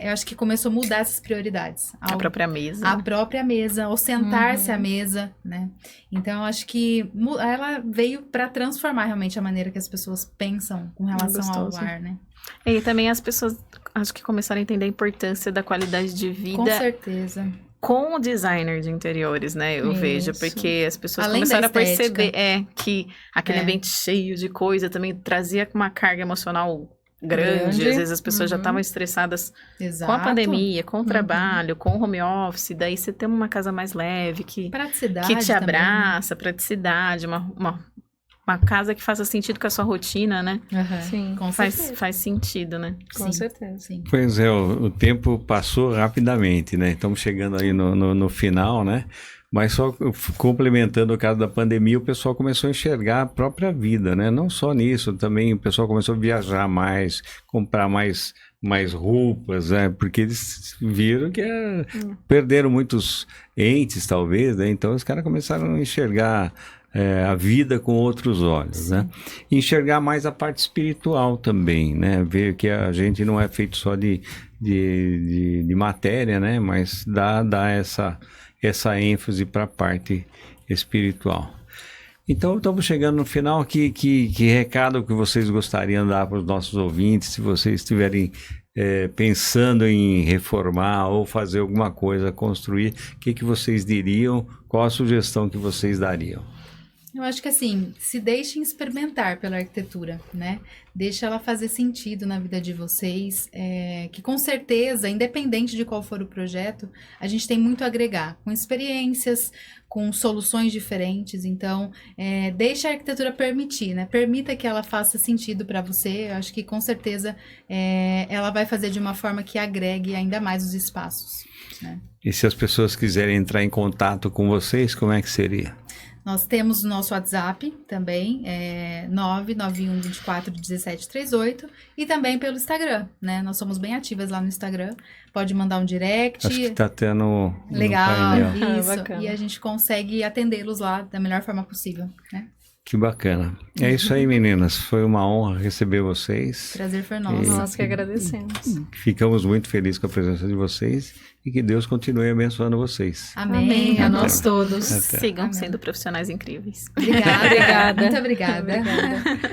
Speaker 4: eu acho que começou a mudar essas prioridades.
Speaker 2: A própria mesa.
Speaker 4: A própria mesa, ou sentar-se à mesa, né? Então, eu acho que ela veio para transformar realmente a maneira que as pessoas pensam com relação ao lar, né?
Speaker 2: E também as pessoas, acho que começaram a entender a importância da qualidade de vida.
Speaker 4: Com certeza.
Speaker 2: Com o designer de interiores, né? Eu vejo, porque as pessoas
Speaker 4: Além
Speaker 2: começaram
Speaker 4: da
Speaker 2: a perceber
Speaker 4: estética.
Speaker 2: que aquele ambiente cheio de coisa também trazia uma carga emocional grande.
Speaker 3: Grande.
Speaker 2: Às vezes as pessoas já
Speaker 3: Uhum.
Speaker 2: estavam estressadas
Speaker 4: Exato.
Speaker 2: com a pandemia, com o trabalho, com o home office. Daí você tem uma casa mais leve, que
Speaker 4: Praticidade
Speaker 2: te
Speaker 4: também, né?
Speaker 2: abraça, praticidade, uma casa que faça sentido com a sua rotina, né?
Speaker 4: Aham.
Speaker 3: Sim,
Speaker 4: Com
Speaker 2: Faz,
Speaker 4: certeza.
Speaker 2: faz sentido, né?
Speaker 3: com
Speaker 4: Sim,
Speaker 3: certeza.
Speaker 4: sim.
Speaker 1: Pois é, o tempo passou rapidamente, né? Estamos chegando aí no final, né? Mas só complementando o caso da pandemia, o pessoal começou a enxergar a própria vida, né? Não só nisso, também o pessoal começou a viajar mais, comprar mais roupas, né? Porque eles viram que perderam muitos entes, talvez, né? Então os caras começaram a enxergar a vida com outros olhos, né? E enxergar mais a parte espiritual também, né? Ver que a gente não é feito só de matéria, né? Mas dá essa ênfase para a parte espiritual. Então, estamos chegando no final. Que recado que vocês gostariam de dar para os nossos ouvintes, se vocês estiverem pensando em reformar ou fazer alguma coisa, construir, o que vocês diriam? Qual a sugestão que vocês dariam?
Speaker 4: Eu acho que assim, se deixem experimentar pela arquitetura, né? Deixa ela fazer sentido na vida de vocês, que com certeza, independente de qual for o projeto, a gente tem muito a agregar, com experiências, com soluções diferentes, então, deixa a arquitetura permitir, né? Permita que ela faça sentido para você, eu acho que com certeza ela vai fazer de uma forma que agregue ainda mais os espaços, né?
Speaker 1: E se as pessoas quiserem entrar em contato com vocês, como é que seria?
Speaker 4: Nós temos o nosso WhatsApp também, 991241738, e também pelo Instagram, né? Nós somos bem ativas lá no Instagram. Pode mandar um direct.
Speaker 1: Acho que está até no
Speaker 4: Legal,
Speaker 1: painel.
Speaker 4: isso.
Speaker 3: Bacana.
Speaker 4: E a gente consegue atendê-los lá da melhor forma possível, né?
Speaker 1: Que bacana. É isso aí, meninas. Foi uma honra receber vocês.
Speaker 4: Prazer foi nosso.
Speaker 3: Nós que agradecemos.
Speaker 1: Ficamos muito felizes com a presença de vocês e que Deus continue abençoando vocês.
Speaker 4: Amém.
Speaker 3: A
Speaker 4: Amém.
Speaker 3: nós todos.
Speaker 1: Até.
Speaker 2: Sigam
Speaker 4: Amém.
Speaker 2: sendo profissionais incríveis.
Speaker 4: Obrigada.
Speaker 3: Obrigada.
Speaker 4: Muito obrigada.
Speaker 3: Obrigada.